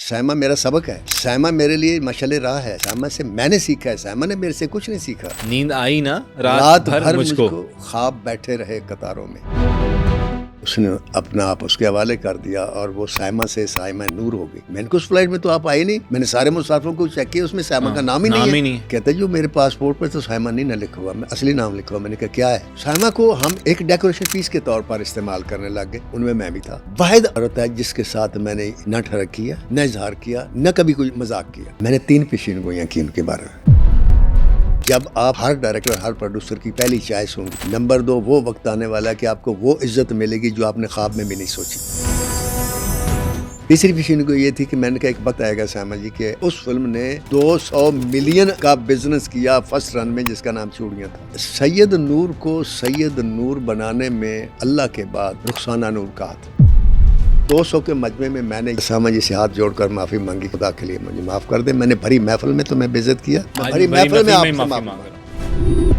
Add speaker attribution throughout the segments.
Speaker 1: سائمہ میرا سبق ہے، سائمہ میرے لیے مشعل راہ ہے، سائمہ سے میں نے سیکھا ہے، سائمہ نے میرے سے کچھ نہیں سیکھا۔
Speaker 2: نیند آئی نا
Speaker 1: رات بھر مجھ کو خواب بیٹھے رہے قطاروں میں۔ اس نے اپنا آپ اس کے حوالے کر دیا اور وہ سائمہ سے سائمہ نور ہو گئی۔ میں نے کہا اس فلائٹ میں تو آپ آئے نہیں، میں نے سارے مسافروں کو چیک کیا، اس میں سائمہ کا نام ہی نہیں ہے۔ کہتے جو میرے پاسپورٹ پر تو سائمہ نہیں نہ لکھا ہوا، میں اصلی نام لکھا ہوا۔ میں نے کہا کیا ہے؟ سائمہ کو ہم ایک ڈیکوریشن پیس کے طور پر استعمال کرنے لگ گئے، ان میں بھی تھا۔ واحد عورت ہے جس کے ساتھ میں نے نہ ٹھڑک کیا، نہ اظہار کیا، نہ کبھی کوئی مذاق کیا۔ میں نے 3 پیشین گوئیاں کی ان کے بارے میں۔ جب آپ ہر ڈائریکٹر ہر پروڈیوسر کی پہلی چوائس ہوں گی، نمبر 2 وہ وقت آنے والا ہے کہ آپ کو وہ عزت ملے گی جو آپ نے خواب میں بھی نہیں سوچی۔ تیسری پیشین کو یہ تھی کہ میں نے کہا ایک وقت آئے گا سائمہ جی کہ اس فلم نے 200 ملین کا بزنس کیا فرسٹ رن میں، جس کا نام چوڑیاں تھا۔ سید نور کو سید نور بنانے میں اللہ کے بعد رخسانہ نور کا ہاتھ۔ 200 کے مجمع میں نے سائمہ جی سے ہاتھ جوڑ کر معافی مانگی، خدا کے لیے مجھے معاف کر دے، میں نے بھری محفل میں تمہیں بے عزت کیا، بھری محفل میں آپ سے معافی مانگ رہا ہوں۔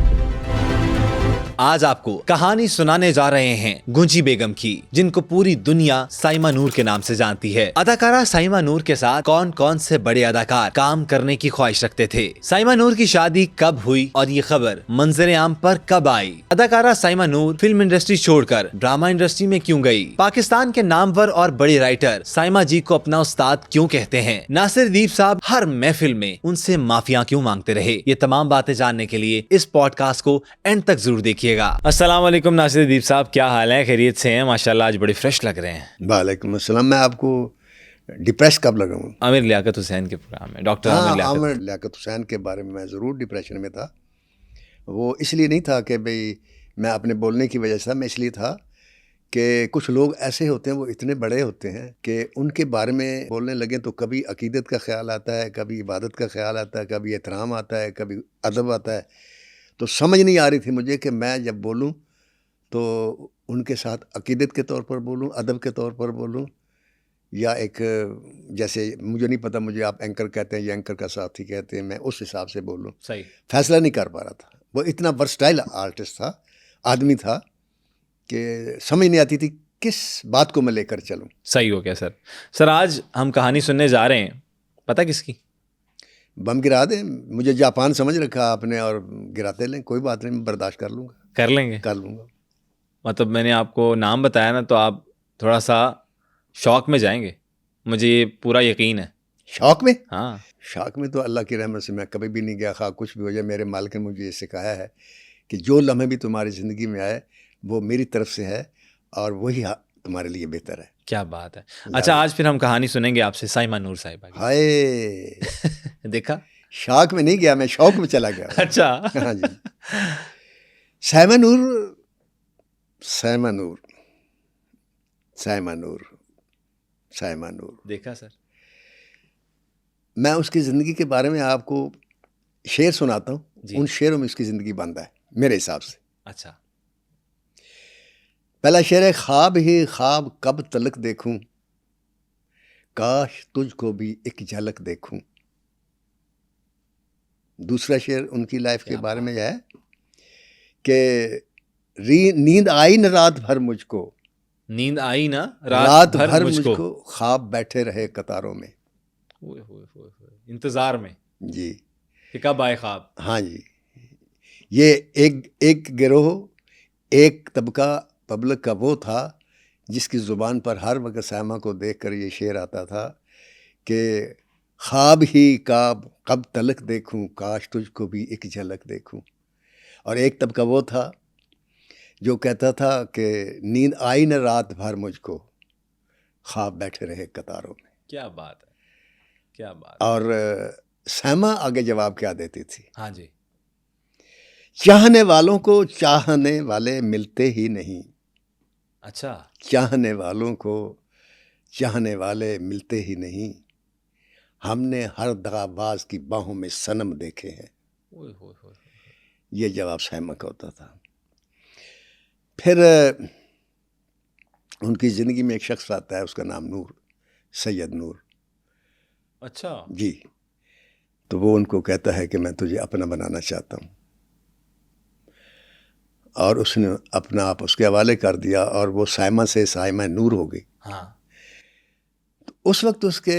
Speaker 2: آج آپ کو کہانی سنانے جا رہے ہیں گنجی بیگم کی، جن کو پوری دنیا سائمہ نور کے نام سے جانتی ہے۔ اداکارہ سائمہ نور کے ساتھ کون کون سے بڑے اداکار کام کرنے کی خواہش رکھتے تھے؟ سائمہ نور کی شادی کب ہوئی اور یہ خبر منظر عام پر کب آئی؟ اداکارہ سائمہ نور فلم انڈسٹری چھوڑ کر ڈرامہ انڈسٹری میں کیوں گئی؟ پاکستان کے نامور اور بڑے رائٹر سائمہ جی کو اپنا استاد کیوں کہتے ہیں؟ ناصر دیپ صاحب ہر محفل میں ان سے معافیاں کیوں مانگتے رہے؟ یہ تمام باتیں جاننے کے لیے اس پوڈ کاسٹ کو اینڈ تک ضرور دیکھیے گا۔ السلام علیکم ناصر دیپ صاحب، کیا حال ہے؟ خیریت سے ہیں؟ ماشاءاللہ آج بڑے فریش لگ رہے ہیں۔
Speaker 1: وعلیکم السلام۔ میں آپ کو ڈپریس کب لگا ہوں؟
Speaker 2: عامر لیاقت حسین کے پروگرام میں ڈاکٹر
Speaker 1: عامر لیاقت حسین کے بارے میں ضرور ڈپریشن میں تھا۔ وہ اس لیے نہیں تھا کہ بھئی میں اپنے بولنے کی وجہ سے، میں اس لیے تھا کہ کچھ لوگ ایسے ہوتے ہیں، وہ اتنے بڑے ہوتے ہیں کہ ان کے بارے میں بولنے لگیں تو کبھی عقیدت کا خیال آتا ہے، کبھی عبادت کا خیال آتا ہے، کبھی احترام آتا ہے، کبھی ادب آتا ہے۔ تو سمجھ نہیں آ رہی تھی مجھے کہ میں جب بولوں تو ان کے ساتھ عقیدت کے طور پر بولوں، ادب کے طور پر بولوں، یا ایک جیسے مجھے نہیں پتہ، مجھے آپ اینکر کہتے ہیں یا اینکر کا ساتھی کہتے ہیں، میں اس حساب سے بولوں۔
Speaker 2: صحیح
Speaker 1: فیصلہ نہیں کر پا رہا تھا۔ وہ اتنا ورسٹائل آرٹسٹ تھا، آدمی تھا، کہ سمجھ نہیں آتی تھی کس بات کو میں لے کر چلوں۔
Speaker 2: صحیح ہو گیا سر آج ہم کہانی سننے جا رہے ہیں، پتہ کس کی؟
Speaker 1: بم گرا دیں، مجھے جاپان سمجھ رکھا آپ نے، اور گراتے لیں، کوئی بات نہیں، میں برداشت کر لوں گا۔
Speaker 2: کر لیں گے؟
Speaker 1: کر لوں گا۔
Speaker 2: مطلب میں نے آپ کو نام بتایا نا تو آپ تھوڑا سا شوق میں جائیں گے، مجھے یہ پورا یقین ہے۔
Speaker 1: شوق میں؟
Speaker 2: ہاں،
Speaker 1: شوق میں تو اللہ کی رحمت سے میں کبھی بھی نہیں گیا، خواہ کچھ بھی ہو جائے۔ میرے مالک نے مجھے یہ سکھایا ہے کہ جو لمحے بھی تمہاری زندگی میں آئے وہ میری طرف سے ہے، اور وہی تمہارے لیے بہتر ہے۔
Speaker 2: کیا بات ہے۔ اچھا آج پھر ہم کہانی سنیں گے آپ سے سائمہ نور صاحبہ کی۔
Speaker 1: ہائے،
Speaker 2: دیکھا،
Speaker 1: شوق میں نہیں گیا، میں شوق میں چلا گیا۔
Speaker 2: اچھا
Speaker 1: ہاں جی۔ سائمہ نور، سائمہ نور، سائمہ نور، سائمہ نور،
Speaker 2: دیکھا سر۔
Speaker 1: میں اس کی زندگی کے بارے میں آپ کو شعر سناتا ہوں، ان شعروں میں اس کی زندگی بندہ ہے میرے حساب سے۔
Speaker 2: اچھا،
Speaker 1: پہلا شعر ہے، خواب ہی خواب کب تلک دیکھوں، کاش تجھ کو بھی ایک جھلک دیکھوں۔ دوسرا شعر ان کی لائف کے بارے میں ہے کہ نیند آئی نہ رات بھر مجھ کو،
Speaker 2: نیند آئی نا
Speaker 1: رات بھر مجھ کو، خواب بیٹھے رہے قطاروں میں۔
Speaker 2: انتظار میں
Speaker 1: جی،
Speaker 2: کہ کب آئے خواب۔
Speaker 1: ہاں جی، یہ ایک گروہ، ایک طبقہ پبلک کا وہ تھا جس کی زبان پر ہر وقت سائمہ کو دیکھ کر یہ شعر آتا تھا کہ خواب ہی کب تلک دیکھوں، کاش تجھ کو بھی ایک جھلک دیکھوں۔ اور ایک طبقہ وہ تھا جو کہتا تھا کہ نیند آئی نہ رات بھر مجھ کو، خواب بیٹھے رہے قطاروں میں۔
Speaker 2: کیا بات ہے، کیا بات۔
Speaker 1: اور سائمہ آگے جواب کیا دیتی تھی؟
Speaker 2: ہاں جی،
Speaker 1: چاہنے والوں کو چاہنے والے ملتے ہی نہیں۔
Speaker 2: اچھا،
Speaker 1: چاہنے والوں کو چاہنے والے ملتے ہی نہیں، ہم نے ہر دغاباز کی باہوں میں صنم دیکھے ہیں۔ یہ جواب سائمہ کا ہوتا تھا۔ پھر ان کی زندگی میں ایک شخص آتا ہے، اس کا نام نور، سید نور۔
Speaker 2: اچھا
Speaker 1: جی، تو وہ ان کو کہتا ہے کہ میں تجھے اپنا بنانا چاہتا ہوں، اور اس نے اپنا آپ اس کے حوالے کر دیا، اور وہ سائمہ سے سائمہ نور ہو گئی۔
Speaker 2: ہاں،
Speaker 1: تو اس وقت اس کے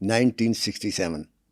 Speaker 1: 1967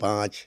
Speaker 1: 5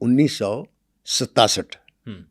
Speaker 1: 1967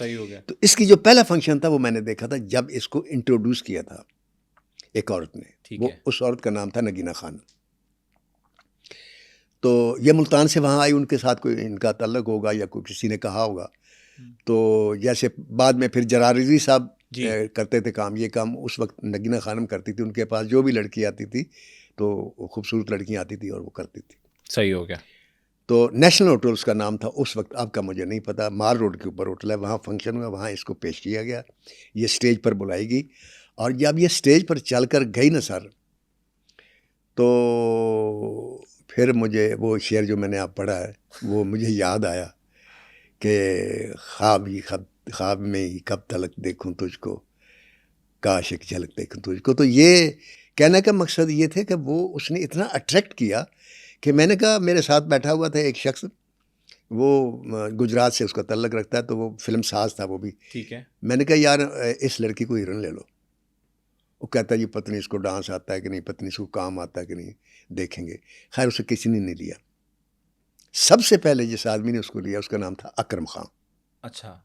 Speaker 2: صحیح ہو گیا.
Speaker 1: تو اس کی جو پہلا فنکشن تھا وہ میں نے دیکھا تھا جب اس کو انٹروڈیوس کیا تھا ایک عورت نے, وہ اس عورت کا نام تھا نگینہ خان. تو یہ ملتان سے وہاں آئی, ان کے ساتھ کوئی ان کا تعلق ہوگا یا کوئی کسی نے کہا ہوگا. تو جیسے بعد میں پھر جرار رضوی صاحب کرتے تھے کام, یہ کام اس وقت نگینہ خانم کرتی تھی. ان کے پاس جو بھی لڑکی آتی تھی تو خوبصورت لڑکیاں آتی تھی اور وہ کرتی تھی.
Speaker 2: صحیح ہو گیا.
Speaker 1: تو نیشنل ہوٹل اس کا نام تھا اس وقت, اب کا مجھے نہیں پتا. مار روڈ کے اوپر ہوٹل ہے, وہاں فنکشن ہوا, وہاں اس کو پیش کیا گیا, یہ اسٹیج پر بلائی گئی. اور جب یہ اسٹیج پر چل کر گئی نا سر, تو پھر مجھے وہ شعر جو میں نے آپ پڑھا ہے وہ مجھے یاد آیا کہ خواب میں ہی کب تلک دیکھوں تجھ کو, کاش ایک جھلک دیکھوں تجھ کو. تو یہ کہنے کا مقصد یہ تھے کہ وہ اس نے اتنا اٹریکٹ کیا کہ میں نے کہا, میرے ساتھ بیٹھا ہوا تھا ایک شخص, وہ گجرات سے اس کا تعلق رکھتا ہے, تو وہ فلم ساز تھا وہ بھی.
Speaker 2: ٹھیک ہے.
Speaker 1: میں نے کہا یار اس لڑکی کو ہیروئن لے لو. وہ کہتا ہے جی پتہ نہیں اس کو ڈانس آتا ہے کہ نہیں, پتہ نہیں اس کو کام آتا ہے کہ نہیں, دیکھیں گے. خیر اسے کسی نے نہیں لیا. سب سے پہلے جس آدمی نے اس کو لیا اس کا نام تھا اکرم خان.
Speaker 2: اچھا.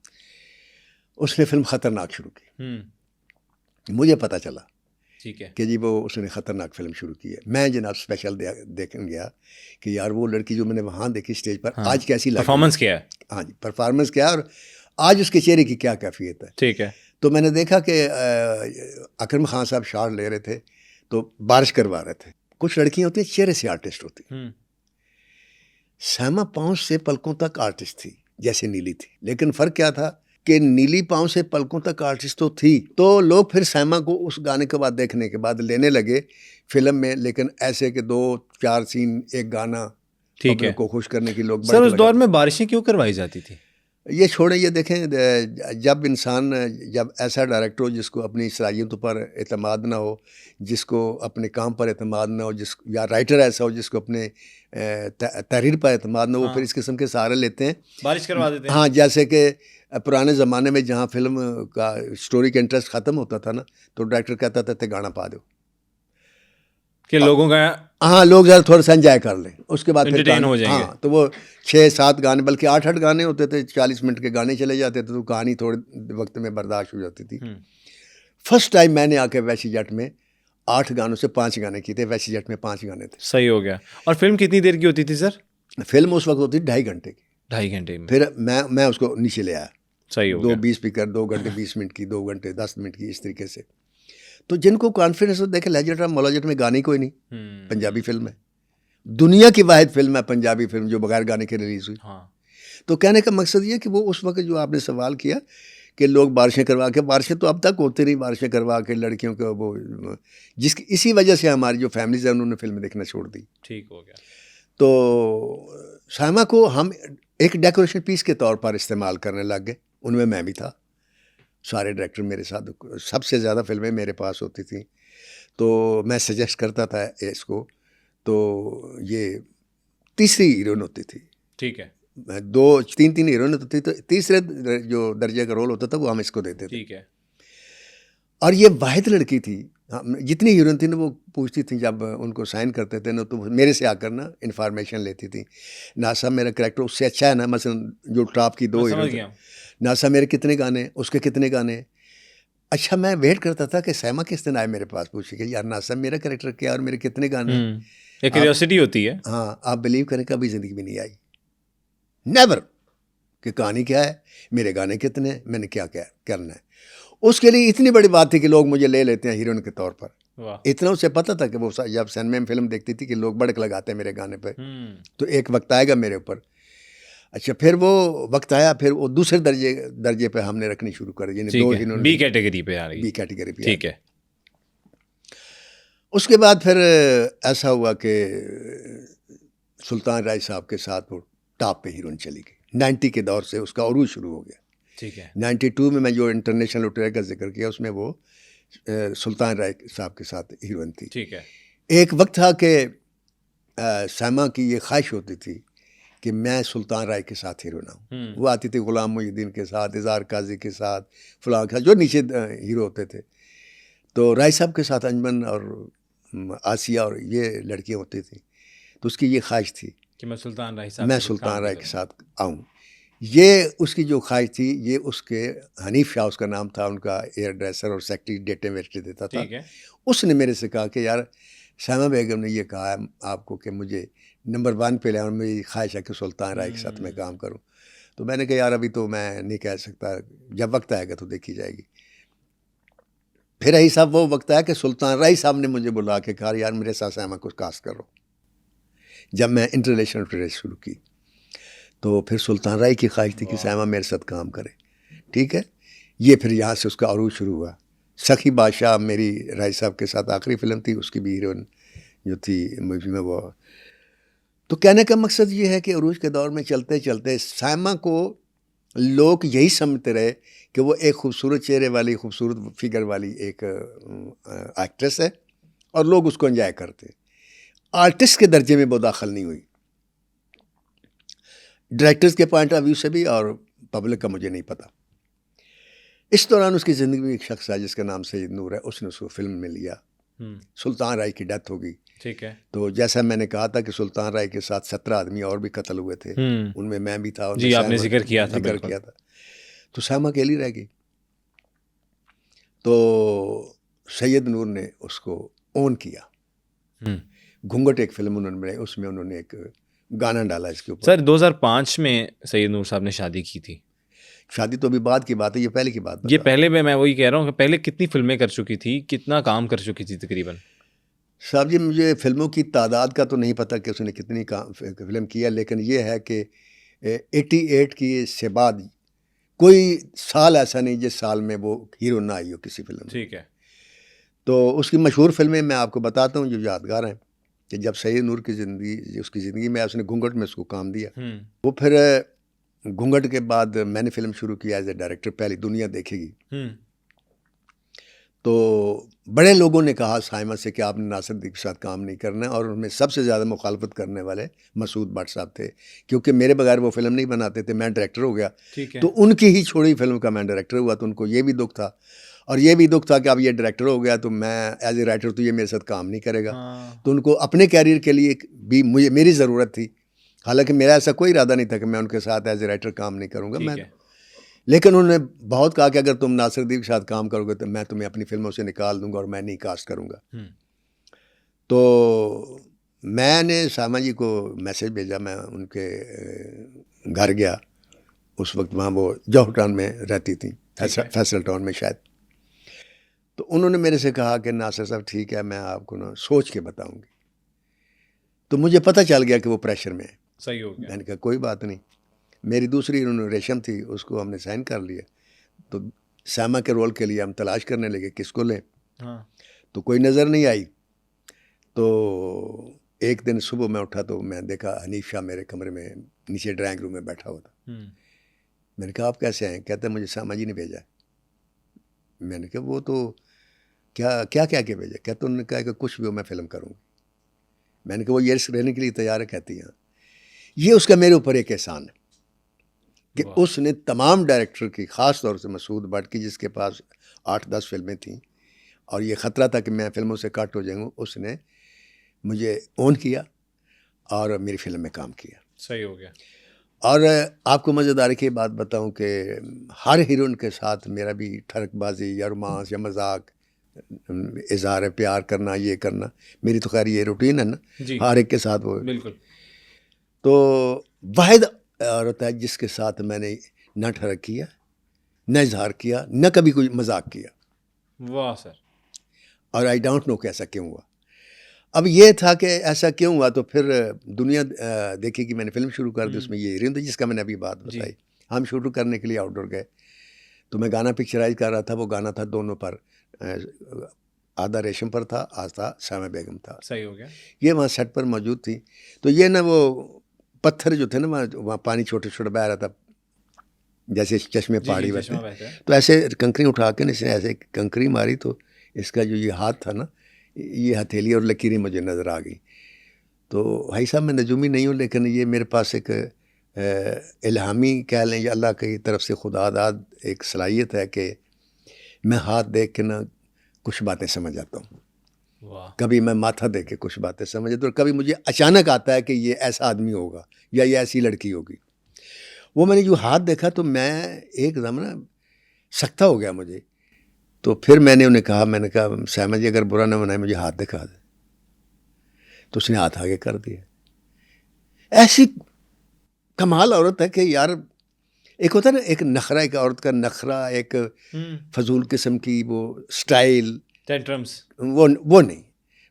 Speaker 1: اس نے فلم خطرناک شروع کی. مجھے پتہ چلا
Speaker 2: ٹھیک ہے
Speaker 1: کہ جی وہ اس نے خطرناک فلم شروع کی ہے. میں جناب اسپیشل دیکھنے گیا کہ یار وہ لڑکی جو میں نے وہاں دیکھی اسٹیج پر آج کیسی لگی,
Speaker 2: پرفارمنس کیا ہے.
Speaker 1: ہاں جی پرفارمنس کیا ہے اور آج اس کے چہرے کی کیا کیفیت ہے.
Speaker 2: ٹھیک ہے.
Speaker 1: تو میں نے دیکھا کہ اکرم خان صاحب شاٹ لے رہے تھے تو بارش کروا رہے تھے. کچھ لڑکیاں ہوتی ہیں چہرے سے آرٹسٹ ہوتی ہیں. سائمہ پاؤں سے پلکوں تک آرٹسٹ تھی جیسے نیلی تھی, لیکن فرق کیا تھا کہ نیلی پاؤں سے پلکوں تک آرٹسٹ تو تھی, تو لوگ پھر سائمہ کو اس گانے کے بعد دیکھنے کے بعد لینے لگے فلم میں, لیکن ایسے کہ 2-4 سین ایک گانا پبلک کو خوش کرنے کی لوگ.
Speaker 2: سر اس دور میں بارشیں کیوں کروائی جاتی تھی؟
Speaker 1: یہ چھوڑیں, یہ دیکھیں جب انسان, جب ایسا ڈائریکٹر ہو جس کو اپنی صلاحیتوں پر اعتماد نہ ہو, جس کو اپنے کام پر اعتماد نہ ہو, یا رائٹر ایسا ہو جس کو اپنے تحریر پر اعتماد نہ ہو, وہ پھر اس قسم کے سہارے لیتے ہیں,
Speaker 2: بارش کروا دیتے ہیں.
Speaker 1: ہاں جیسے کہ پرانے زمانے میں جہاں فلم کا اسٹوری کا انٹرسٹ ختم ہوتا تھا نا, تو ڈائریکٹر کہتا تھا تے گانا پا دو
Speaker 2: کہ لوگوں کا,
Speaker 1: ہاں لوگ ذرا تھوڑا سا انجوائے کر لیں, اس کے بعد
Speaker 2: انٹرٹین ہو جائیں گے.
Speaker 1: ہاں تو وہ 6-7 گانے بلکہ 8-8 گانے ہوتے تھے, 40 منٹ کے گانے چلے جاتے تھے, تو کہانی تھوڑے وقت میں برداشت ہو جاتی تھی. فرسٹ ٹائم میں نے آ کے ویسی جٹ میں 8 گانوں سے 5 گانے کیے تھے, ویسی جٹ میں 5 گانے تھے.
Speaker 2: صحیح ہو گیا. اور فلم کتنی دیر کی ہوتی تھی سر؟
Speaker 1: فلم اس وقت ہوتی 2.5 گھنٹے کی.
Speaker 2: 2.5 گھنٹے میں
Speaker 1: پھر میں اس کو نیچے لے آیا.
Speaker 2: صحیح ہو گیا.
Speaker 1: 2 20 اسپیکر, 2 گھنٹے 20 منٹ کی, 2 گھنٹے 10 منٹ کی, اس طریقے سے. تو جن کو کانفیڈنس ہو, دیکھیں لیجٹ اور مولاجٹ میں گانے کوئی نہیں. پنجابی فلم ہے, دنیا کی واحد فلم ہے پنجابی فلم جو بغیر گانے کے ریلیز ہوئی. تو کہنے کا مقصد یہ کہ وہ اس وقت جو آپ نے سوال کیا کہ لوگ بارشیں کروا کے, بارشیں تو اب تک ہوتی نہیں, بارشیں کروا کے لڑکیوں کو وہ اسی وجہ سے ہماری جو فیملیز ہیں انہوں نے فلمیں دیکھنا چھوڑ دی.
Speaker 2: ٹھیک ہو گیا.
Speaker 1: تو سائمہ کو ہم ایک ڈیکوریشن پیس کے طور پر استعمال کرنے لگ گئے. ان میں بھی تھا, سارے ڈائریکٹر میرے ساتھ, سب سے زیادہ فلمیں میرے پاس ہوتی تھیں, تو میں سجیسٹ کرتا تھا اس کو. تو یہ تیسری ہیروئن ہوتی تھی.
Speaker 2: ٹھیک ہے.
Speaker 1: 2-3 ہیروئن ہوتی تھی, تو تیسرے جو درجے کا رول ہوتا تھا وہ ہم اس کو دیتے تھے.
Speaker 2: ٹھیک ہے. اور
Speaker 1: یہ واحد لڑکی تھی, جتنی ہیروئن تھی نا وہ پوچھتی تھیں جب ان کو سائن کرتے تھے نا, تو میرے سے آ کر نا انفارمیشن لیتی تھی. ناسا میرا کریکٹر اس سے اچھا ہے نا, مثلا جو ٹاپ کی 2 ہیروئن, ناسا میرے کتنے گانے, اس کے کتنے گانے. اچھا میں ویٹ کرتا تھا کہ سائمہ کس دن آئے میرے پاس پوچھے کہ یار ناسا میرا کریکٹر کیا اور میرے کتنے گانے.
Speaker 2: ایک کیوریوسٹی ہوتی ہے.
Speaker 1: ہاں آپ بلیو کریں کبھی زندگی میں نہیں آئی, نیور, کہ کہانی کیا ہے, میرے گانے کتنے ہیں, میں نے کیا کرنا ہے. اس کے لیے اتنی بڑی بات تھی کہ لوگ مجھے لے لیتے ہیں ہیروئن کے طور پر. اتنا اسے پتہ تھا کہ وہ جب سینما میں فلم دیکھتی تھی کہ لوگ بڑک لگاتے ہیں میرے گانے پہ, تو ایک وقت آئے گا میرے اوپر. اچھا پھر وہ وقت آیا, پھر وہ دوسرے درجے پہ ہم نے رکھنی شروع کر دی, یعنی 2 ہیروئن
Speaker 2: بی کیٹیگری پہ آ رہی,
Speaker 1: بی کیٹیگری پہ.
Speaker 2: ٹھیک ہے.
Speaker 1: اس کے بعد پھر ایسا ہوا کہ سلطان راج صاحب کے ساتھ وہ ٹاپ پہ ہیروئن چلی گئی. 90 کے دور سے اس کا عروج شروع ہو گیا.
Speaker 2: ٹھیک ہے.
Speaker 1: 92 میں جو انٹرنیشنل لٹیرے کا ذکر کیا اس میں وہ سلطان رائے صاحب کے ساتھ ہیروئن تھی.
Speaker 2: ٹھیک ہے.
Speaker 1: ایک وقت تھا کہ سائمہ کی یہ خواہش ہوتی تھی کہ میں سلطان رائے کے ساتھ ہیروئن ہوں. وہ آتی تھی غلام محی الدین کے ساتھ, اظہار قاضی کے ساتھ, فلاں کے ساتھ, جو نیچے ہیرو ہوتے تھے. تو رائے صاحب کے ساتھ انجمن اور آسیہ اور یہ لڑکیاں ہوتی تھیں. تو اس کی یہ خواہش تھی
Speaker 2: کہ میں سلطان رائے
Speaker 1: کے ساتھ آؤں. یہ اس کی جو خواہش تھی، یہ اس کے حنیف شاہ اس کا نام تھا، ان کا ایئر ڈریسر اور سیکٹری ڈیٹے ویٹے دیتا تھا. اس نے میرے سے کہا کہ یار سائمہ بیگم نے یہ کہا ہے آپ کو کہ مجھے نمبر 1 پہ لے، اور میری خواہش ہے کہ سلطان رائے کے ساتھ میں کام کروں. تو میں نے کہا یار ابھی تو میں نہیں کہہ سکتا، جب وقت آئے گا تو دیکھی جائے گی. پھر رہی صاحب وہ وقت آیا کہ سلطان رائی صاحب نے مجھے بلا کے کہا یار میرے ساتھ سائمہ کو کاسٹ کرو. جب میں انٹرنیشنل ٹریڈ شروع کی تو پھر سلطان رائی کی خواہش تھی کہ سائمہ میرے ساتھ کام کرے. ٹھیک ہے، یہ پھر یہاں سے اس کا عروج شروع ہوا. سخی بادشاہ میری رائی صاحب کے ساتھ آخری فلم تھی، اس کی بھی ہیروئن جو تھی مووی میں وہ. تو کہنے کا مقصد یہ ہے کہ عروج کے دور میں چلتے چلتے سائمہ کو لوگ یہی سمجھتے رہے کہ وہ ایک خوبصورت چہرے والی، خوبصورت فگر والی ایک ایکٹریس ہے، اور لوگ اس کو انجوائے کرتے. آرٹسٹ کے درجے میں وہ داخل نہیں ہوئی، ڈائریکٹرز کے پوائنٹ آف ویو سے بھی، اور پبلک کا مجھے نہیں پتا. اس دوران اس کی زندگی میں ایک شخص ہے جس کا نام سید نور ہے، اس نے اس کو فلم میں لیا. سلطان رائی کی ڈیتھ ہو گئی.
Speaker 2: ٹھیک ہے.
Speaker 1: تو جیسا میں نے کہا تھا کہ سلطان رائی کے ساتھ 17 آدمی اور بھی قتل ہوئے تھے، ان میں میں بھی تھا.
Speaker 2: جی آپ نے ذکر کیا تھا.
Speaker 1: تو سائمہ اکیلی رہ گئی. تو سید نور نے اس کو اون کیا. گھونگٹ ایک فلم انہوں نے بنائی، اس میں انہوں نے ایک گانا ڈالا اس کے اوپر.
Speaker 2: سر 2005 میں سید نور صاحب نے شادی کی تھی.
Speaker 1: شادی تو ابھی بعد کی بات ہے، یہ پہلے کی بات.
Speaker 2: یہ پہلے میں وہی کہہ رہا ہوں کہ پہلے کتنی فلمیں کر چکی تھی، کتنا کام کر چکی تھی تقریباً؟
Speaker 1: صاحب جی مجھے فلموں کی تعداد کا تو نہیں پتہ کہ اس نے کتنی فلم کیا، لیکن یہ ہے کہ 88 کی سے بعد کوئی سال ایسا نہیں جس سال میں وہ ہیرو نہ آئی ہو کسی فلم میں.
Speaker 2: ٹھیک ہے.
Speaker 1: تو اس کی مشہور فلمیں میں آپ کو بتاتا ہوں جو یادگار ہیں، کہ جب سید نور کی زندگی، اس کی زندگی میں اس نے گھونگٹ میں اس کو کام دیا. وہ پھر گھونگٹ کے بعد میں نے فلم شروع کیا ایز اے ڈائریکٹر، پہلی دنیا دیکھے گی. تو بڑے لوگوں نے کہا سائمہ سے کہ آپ نے ناصر الدین کے ساتھ کام نہیں کرنا، اور ان میں سب سے زیادہ مخالفت کرنے والے مسعود بٹ صاحب تھے، کیونکہ میرے بغیر وہ فلم نہیں بناتے تھے. میں ڈائریکٹر ہو گیا تو ان کی ہی چھوڑی فلم کا میں ڈائریکٹر ہوا. تو ان کو یہ بھی دکھ تھا، اور یہ بھی دکھ تھا کہ اب یہ ڈائریکٹر ہو گیا تو میں ایز اے رائٹر تو یہ میرے ساتھ کام نہیں کرے گا. تو ان کو اپنے کیریئر کے لیے بھی میری ضرورت تھی، حالانکہ میرا ایسا کوئی ارادہ نہیں تھا کہ میں ان کے ساتھ ایز اے رائٹر کام نہیں کروں گا. لیکن انہوں نے بہت کہا کہ اگر تم ناصر الدین کے ساتھ کام کرو گے تو میں تمہیں اپنی فلموں سے نکال دوں گا اور میں نہیں کاسٹ کروں گا. تو میں نے سائمہ جی کو میسج بھیجا، میں ان کے گھر گیا. اس وقت وہاں وہ جوہر ٹاؤن میں رہتی تھیں، فیصل ٹاؤن میں شاید. تو انہوں نے میرے سے کہا کہ ناصر صاحب ٹھیک ہے، میں آپ کو نا سوچ کے بتاؤں گی. تو مجھے پتہ چل گیا کہ وہ پریشر میں ہے.
Speaker 2: صحیح ہو گیا.
Speaker 1: میں نے کہا کوئی بات نہیں. میری دوسری ریشم تھی، اس کو ہم نے سائن کر لیا. تو سائمہ کے رول کے لیے ہم تلاش کرنے لگے کس کو لیں. تو کوئی نظر نہیں آئی. تو ایک دن صبح میں اٹھا تو میں دیکھا حنیف شاہ میرے کمرے میں نیچے ڈرائنگ روم میں بیٹھا ہوا تھا. میں نے کہا آپ کیسے آئے؟ کہتے ہیں مجھے سائمہ جی نے بھیجا. میں نے کہا وہ تو کیا کیا کے بھیجا؟ کہتے انہوں نے کہا کہ کچھ بھی ہو میں فلم کروں گی. میں نے کہا وہ یہ رسک رہنے کے لیے تیار ہے؟ کہتی ہیں. یہ اس کا میرے اوپر ایک احسان ہے کہ اس نے تمام ڈائریکٹر کی، خاص طور سے مسعود بٹ کی جس کے پاس 8-10 فلمیں تھیں اور یہ خطرہ تھا کہ میں فلموں سے کٹ ہو جاؤں گا، اس نے مجھے اون کیا اور میری فلم میں کام کیا.
Speaker 2: صحیح ہو گیا.
Speaker 1: اور آپ کو مزیدار کی بات بتاؤں کہ ہر ہیروئن کے ساتھ میرا بھی ٹھڑک بازی یا رومانس یا مذاق، اظہار پیار کرنا، یہ کرنا، میری تو خیر یہ روٹین ہے نا ہر ایک کے ساتھ. وہ
Speaker 2: بالکل.
Speaker 1: تو واحد عورت ہے جس کے ساتھ میں نے نہ ٹھڑک کیا، نہ اظہار کیا، نہ کبھی کوئی مذاق کیا.
Speaker 2: واہ سر.
Speaker 1: اور آئی ڈونٹ نو کہ ایسا کیوں ہوا. اب یہ تھا کہ ایسا کیوں ہوا تو پھر دنیا دیکھے کہ میں نے فلم شروع کر دی. اس میں یہ ہیروئن تھی جس کا میں نے ابھی بات بتائی. ہم شوٹ کرنے کے لیے آؤٹ ڈور گئے تو میں گانا پکچرائز کر رہا تھا. وہ گانا تھا دونوں پر، آدھا ریشم پر تھا، آدھا سائمہ بیگم تھا.
Speaker 2: صحیح ہو گیا.
Speaker 1: یہ وہاں سیٹ پر موجود تھی. تو یہ نا وہ پتھر جو تھے نا وہاں پانی چھوٹے چھوٹے بہ رہا تھا جیسے چشمے پہاڑی ویسے. تو ایسے کنکری اٹھا کے اس نے ایسے کنکری ماری تو اس کا جو یہ ہاتھ تھا نا، یہ ہتھیلی اور لکیریں مجھے نظر آ گئی. تو بھائی صاحب میں نجومی نہیں ہوں، لیکن یہ میرے پاس ایک الہامی کہہ لیں یا اللہ کی طرف سے خدا داد ایک صلاحیت ہے کہ میں ہاتھ دیکھ کے نا کچھ باتیں سمجھ جاتا ہوں. کبھی میں ماتھا دیکھ کے کچھ باتیں سمجھ جاتا ہوں، اور کبھی مجھے اچانک آتا ہے کہ یہ ایسا آدمی ہوگا یا یہ ایسی لڑکی ہوگی. وہ میں نے جو ہاتھ دیکھا تو میں ایک دم نا سکتا ہو گیا مجھے. تو پھر میں نے انہیں کہا سائمہ جی اگر برا نہ منائے مجھے ہاتھ دکھا دیں. تو اس نے ہاتھ آگے کر دیا. ایسی کمال عورت ہے کہ یار ایک ہوتا ہے نا ایک نخرہ, ایک عورت کا نخرہ, ایک فضول قسم کی وہ اسٹائل,
Speaker 2: ٹینٹرمس,
Speaker 1: وہ نہیں.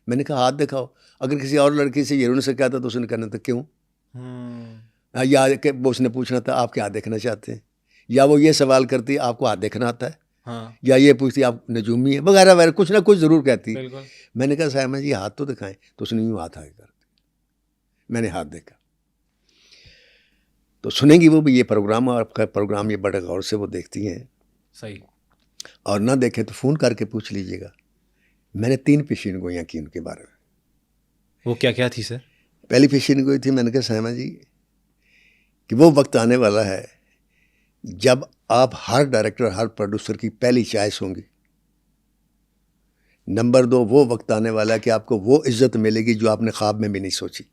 Speaker 1: میں نے کہا ہاتھ دکھاؤ. اگر کسی اور لڑکی سے یہ رونے سے کہا تھا تو اس نے کہنا تھا کیوں, یا کہ وہ اس نے پوچھنا تھا آپ کیا دیکھنا چاہتے ہیں, یا وہ یہ سوال کرتی آپ کو ہاتھ دیکھنا آتا ہے, یا یہ پوچھتی آپ نجومی ہیں وغیرہ وغیرہ, کچھ نہ کچھ ضرور کہتی. میں نے کہا سائمہ جی ہاتھ تو دکھائیں. تو اس نے یوں ہاتھ آگے کر دیا. میں نے ہاتھ دیکھا. تو سنیں گی وہ بھی یہ پروگرام, اور آپ کا پروگرام یہ بڑے غور سے وہ دیکھتی ہیں.
Speaker 2: صحیح.
Speaker 1: اور نہ دیکھیں تو فون کر کے پوچھ لیجیے گا. میں نے 3 پیشین گوئیاں کی ان کے بارے میں.
Speaker 2: وہ کیا کیا تھی سر؟
Speaker 1: پہلی پیشین گوئی تھی, میں نے کہا سائمہ جی کہ وہ وقت آنے والا ہے جب آپ ہر ڈائریکٹر, ہر پروڈیوسر کی پہلی چوائس ہوں گی. نمبر 2, وہ وقت آنے والا ہے کہ آپ کو وہ عزت ملے گی جو آپ نے خواب میں بھی نہیں سوچی.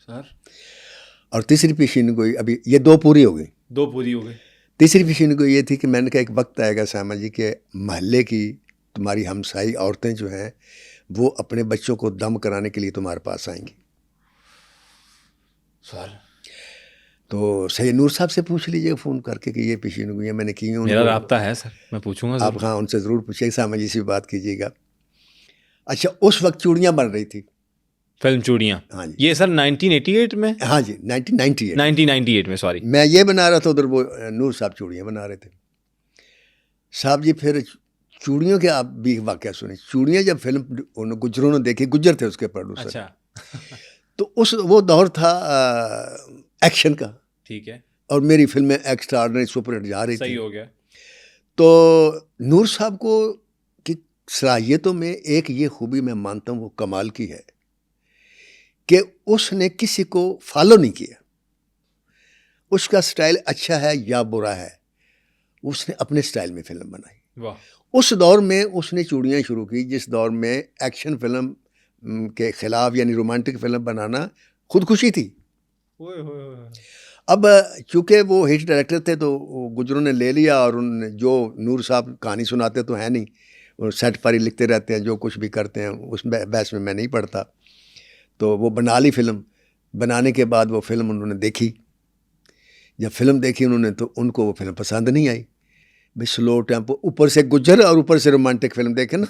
Speaker 2: سر.
Speaker 1: اور تیسری پیشین گوئی, ابھی یہ 2 پوری ہو گئی.
Speaker 2: 2 پوری ہو گئی.
Speaker 1: تیسری پیشین گوئی یہ تھی کہ میں نے کہا ایک وقت آئے گا سائمہ جی کہ محلے کی تمہاری ہمسائی عورتیں جو ہیں وہ اپنے بچوں کو دم کرانے کے لیے تمہارے پاس آئیں گی.
Speaker 2: سر.
Speaker 1: تو سید نور صاحب سے پوچھ لیجیے فون کر کے کہ یہ پیشین گوئیاں میں نے کی ہیں.
Speaker 2: میرا رابطہ ہے سر, میں پوچھوں گا.
Speaker 1: آپ ہاں ان سے ضرور پوچھیے, سائمہ جی سے بات کیجیے گا. اچھا, اس وقت چوڑیاں بن رہی تھی,
Speaker 2: فلم چوڑیاں.
Speaker 1: ہاں جی.
Speaker 2: یہ سر 1988 میں.
Speaker 1: ہاں جی 1998
Speaker 2: میں. سوری,
Speaker 1: میں یہ بنا رہا تھا, ادھر وہ نور صاحب چوڑیاں بنا رہے تھے. صاحب جی پھر چوڑیوں کے آپ بھی واقعہ سنیں. چوڑیاں جب فلم گجروں نے دیکھی, گجر تھے اس کے پروڈیوسر.
Speaker 2: اچھا.
Speaker 1: تو وہ دور تھا ایکشن کا.
Speaker 2: ٹھیک ہے.
Speaker 1: اور میری فلمیں ایکسٹراڈنری سپر ہٹ جا رہی تھی.
Speaker 2: صحیح ہو گیا.
Speaker 1: تو نور صاحب کو کی صلاحیتوں میں ایک یہ خوبی میں مانتا ہوں وہ کمال کی ہے کہ اس نے کسی کو فالو نہیں کیا. اس کا سٹائل اچھا ہے یا برا ہے, اس نے اپنے سٹائل میں فلم بنائی.
Speaker 2: واہ.
Speaker 1: اس دور میں اس نے چوڑیاں شروع کی جس دور میں ایکشن فلم کے خلاف یعنی رومانٹک فلم بنانا خودکشی تھی. اب چونکہ وہ ہٹ ڈائریکٹر تھے تو گجروں نے لے لیا, اور انہوں نے جو نور صاحب کہانی سناتے تو ہیں نہیں, وہ سیٹ پر ہی لکھتے رہتے ہیں, جو کچھ بھی کرتے ہیں اس بحث میں نہیں پڑھتا. تو وہ بنا لی فلم. بنانے کے بعد وہ فلم انہوں نے دیکھی. جب فلم دیکھی انہوں نے تو ان کو وہ فلم پسند نہیں آئی. بھائی سلو ٹیمپو, اوپر سے گجر اور اوپر سے رومانٹک فلم دیکھیں نا.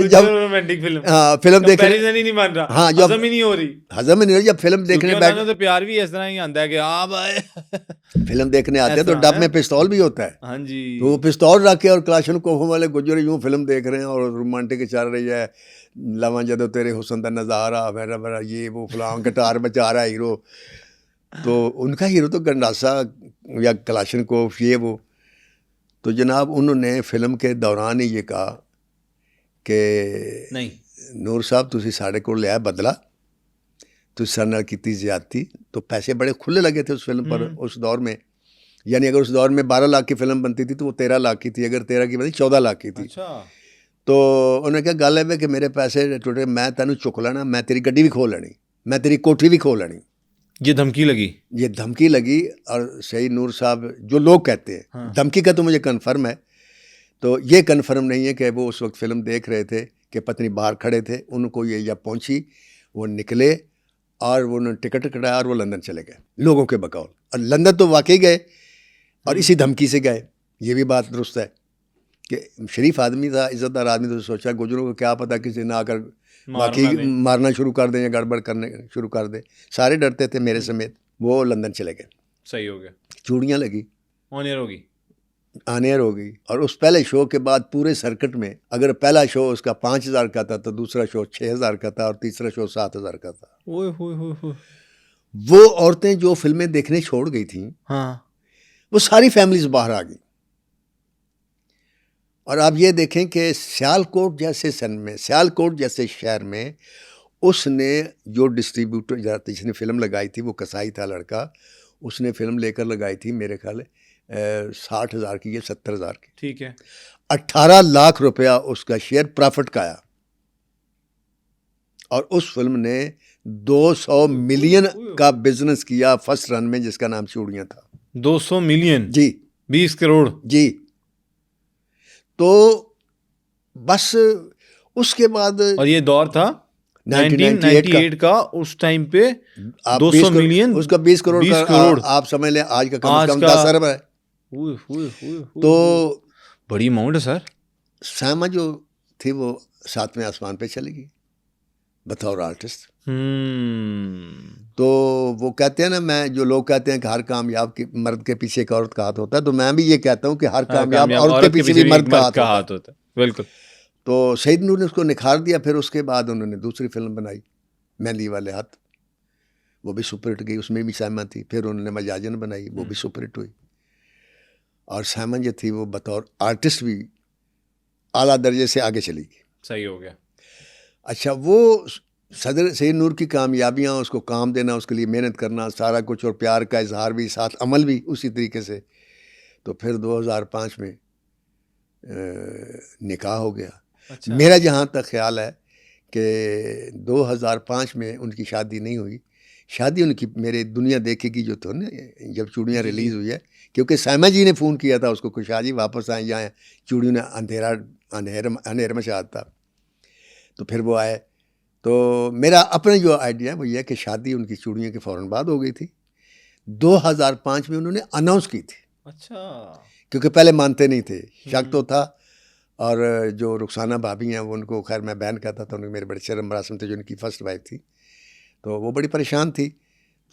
Speaker 1: جب
Speaker 2: رومانٹک فلم,
Speaker 1: ہاں فلم دیکھنے
Speaker 2: نہیں مان رہا,
Speaker 1: ہاں
Speaker 2: ہضم ہی نہیں ہو رہی.
Speaker 1: ہضم نہیں ہو رہی. جب فلم دیکھنے بیٹھ
Speaker 2: تو پیار بھی اس طرح ہی آتا ہے کہ ہاں بھائی
Speaker 1: فلم دیکھنے آتے ہیں تو ڈب میں پستول بھی ہوتا ہے.
Speaker 2: ہاں جی.
Speaker 1: تو وہ پستول رکھ کے اور کلاشن کوفوں والے گجر یوں فلم دیکھ رہے ہیں اور رومانٹک چل رہی ہے, لواں جدو تیرے حسن دا نظارہ میرا میرا یہ وہ فلاں گٹار بجا رہا ہے ہیرو. تو ان کا ہیرو تو گنڈاسا یا کلاشن کوف یہ وہ. تو جناب انہوں نے فلم کے دوران ہی یہ کہا کہ
Speaker 2: نہیں
Speaker 1: نور صاحب تسی ساڑھے کو لیا بدلا, تو سر نال کیتی زیادتی. تو پیسے بڑے کھلے لگے تھے اس فلم پر اس دور میں. یعنی اگر اس دور میں 12 لاکھ کی فلم بنتی تھی تو وہ 13 لاکھ کی تھی, اگر 13 کی بنتی 14 لاکھ کی تھی. تو انہوں نے کہا گل ہے کہ میرے پیسے ٹوٹے, میں تینوں چک لینا, میں تیری گڈی بھی کھول لینی, میں تیری کوٹھی بھی کھول لینی.
Speaker 2: یہ دھمکی لگی.
Speaker 1: یہ دھمکی لگی. اور سید نور صاحب جو لوگ کہتے ہیں, دھمکی کا تو مجھے کنفرم ہے, تو یہ کنفرم نہیں ہے کہ وہ اس وقت فلم دیکھ رہے تھے کہ پتنی باہر کھڑے تھے, ان کو یہ جب پہنچی وہ نکلے اور وہ انہوں نے ٹکٹ کٹایا اور وہ لندن چلے گئے لوگوں کے بقول. اور لندن تو واقعی گئے اور اسی دھمکی سے گئے. یہ بھی بات درست ہے کہ شریف آدمی تھا, عزت دار آدمی, تو سوچا گجروں کو کیا پتہ کسی نہ آ کر واقعی مارنا شروع کر دیں یا گڑبڑ کرنے شروع کر دیں. سارے ڈرتے تھے میرے سمیت. وہ لندن چلے گئے.
Speaker 2: صحیح ہو گیا.
Speaker 1: چوڑیاں لگی,
Speaker 2: آن ایئر ہوگی,
Speaker 1: آن ایئر ہو گئی. اور اس پہلے شو کے بعد پورے سرکٹ میں اگر پہلا شو اس کا 5,000 کا تھا تو دوسرا شو 6,000 کا تھا اور تیسرا شو 7,000 کا تھا. وہ عورتیں جو فلمیں دیکھنے چھوڑ گئی تھیں وہ ساری فیملیز باہر آ گئی. اور آپ یہ دیکھیں کہ سیالکوٹ جیسے سن میں, سیالکوٹ جیسے شہر میں اس نے جو ڈسٹریبیوٹر جس نے فلم لگائی تھی وہ کسائی تھا لڑکا, اس نے فلم لے کر لگائی تھی میرے خیال 60,000 کی یا 70,000 کی.
Speaker 2: ٹھیک ہے.
Speaker 1: 18 لاکھ روپیہ اس کا شیئر پرافٹ کا آیا. اور اس فلم نے 200 ملین کا بزنس کیا فرسٹ رن میں، جس کا نام چوڑیاں تھا.
Speaker 2: 200 ملین،
Speaker 1: جی
Speaker 2: 20 کروڑ.
Speaker 1: جی. تو بس اس کے بعد،
Speaker 2: اور یہ دور تھا 1998 کا. اس ٹائم پہ 200 ملین،
Speaker 1: اس کا 20 کروڑ
Speaker 2: 20
Speaker 1: کا
Speaker 2: کروڑ
Speaker 1: آپ سمجھ لیں آج کا کم از
Speaker 2: آج
Speaker 1: کم
Speaker 2: کا
Speaker 1: 10 ارب ہے. تو
Speaker 2: بڑی اماؤنٹ ہے سر.
Speaker 1: سائمہ جو تھی وہ 7ویں آسمان پہ چلی گئی بطور آرٹسٹ. تو وہ کہتے ہیں نا، جو لوگ کہتے ہیں کہ ہر کامیاب مرد کے پیچھے ایک عورت کا ہاتھ ہوتا ہے، تو میں بھی یہ کہتا ہوں کہ ہر کامیاب عورت کے پیچھے بھی مرد کا ہاتھ ہوتا ہے.
Speaker 2: بالکل.
Speaker 1: تو سعید نور نے اس کو نکھار دیا. پھر اس کے بعد انہوں نے دوسری فلم بنائی مہندی والے ہاتھ، وہ بھی سپر ہٹ گئی. اس میں بھی سائمہ تھی. پھر انہوں نے مجاجن بنائی، وہ بھی سپر ہٹ ہوئی. اور سائمہ جو تھی وہ بطور آرٹسٹ بھی اعلیٰ درجے سے آگے چلی گئی.
Speaker 2: صحیح ہو گیا.
Speaker 1: اچھا، وہ صدر سعید نور کی کامیابیاں، اس کو کام دینا، اس کے لیے محنت کرنا، سارا کچھ، اور پیار کا اظہار بھی، ساتھ عمل بھی اسی طریقے سے. تو پھر 2005 میں نکاح ہو گیا.
Speaker 2: اچھا.
Speaker 1: میرا جہاں تک خیال ہے کہ 2005 میں ان کی شادی نہیں ہوئی. شادی ان کی میرے دنیا دیکھے گی جو تھا نا، جب چوڑیاں ریلیز ہوئی ہے، کیونکہ سائمہ جی نے فون کیا تھا اس کو کہ شاہ جی واپس آئیں، جائیں چوڑیوں نے اندھیر مچا تھا. تو پھر وہ آئے. تو میرا اپنا جو آئیڈیا ہے وہ یہ ہے کہ شادی ان کی چوڑیوں کے فوراً بعد ہو گئی تھی. 2005 میں انہوں نے اناؤنس کی تھی.
Speaker 2: اچھا. کیونکہ
Speaker 1: پہلے مانتے نہیں تھے، شک تو تھا. اور جو رخسانہ بھابھی ہیں وہ ان کو، خیر میں بہن کہتا تھا، ان کے میرے بڑے شرم مراسم تھے، جو ان کی فرسٹ وائف تھی. تو وہ بڑی پریشان تھی.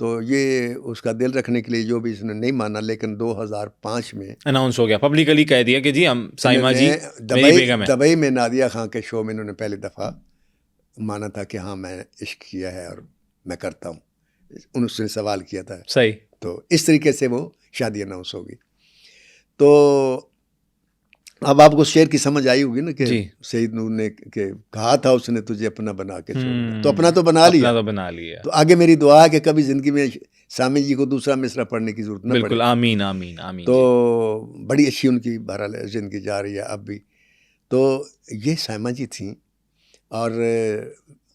Speaker 1: تو یہ اس کا دل رکھنے کے لیے جو بھی اس نے نہیں مانا. لیکن 2005 میں
Speaker 2: اناؤنس ہو گیا، پبلکلی کہہ دیا کہ جی ہم سائمہ جی میری بیگم ہے.
Speaker 1: دبئی میں نادیہ خان کے شو میں انہوں نے پہلی دفعہ مانا تھا کہ ہاں میں عشق کیا ہے اور میں کرتا ہوں. انہوں نے سوال کیا تھا.
Speaker 2: صحیح.
Speaker 1: تو اس طریقے سے وہ شادی اناؤنس ہوگی. تو اب آپ کو شعر کی سمجھ آئی ہوگی نا کہ سعید نور نے کہ کہا تھا اس نے تجھے اپنا بنا کے چھوڑنا، تو اپنا تو بنا لیا. تو آگے میری دعا ہے کہ کبھی زندگی میں سامع جی کو دوسرا مصرع پڑھنے کی ضرورت نہ پڑے.
Speaker 2: بالکل. آمین آمین آمین.
Speaker 1: تو بڑی اچھی ان کی بہرحال زندگی جا رہی ہے اب بھی. تو یہ سائمہ جی تھیں. اور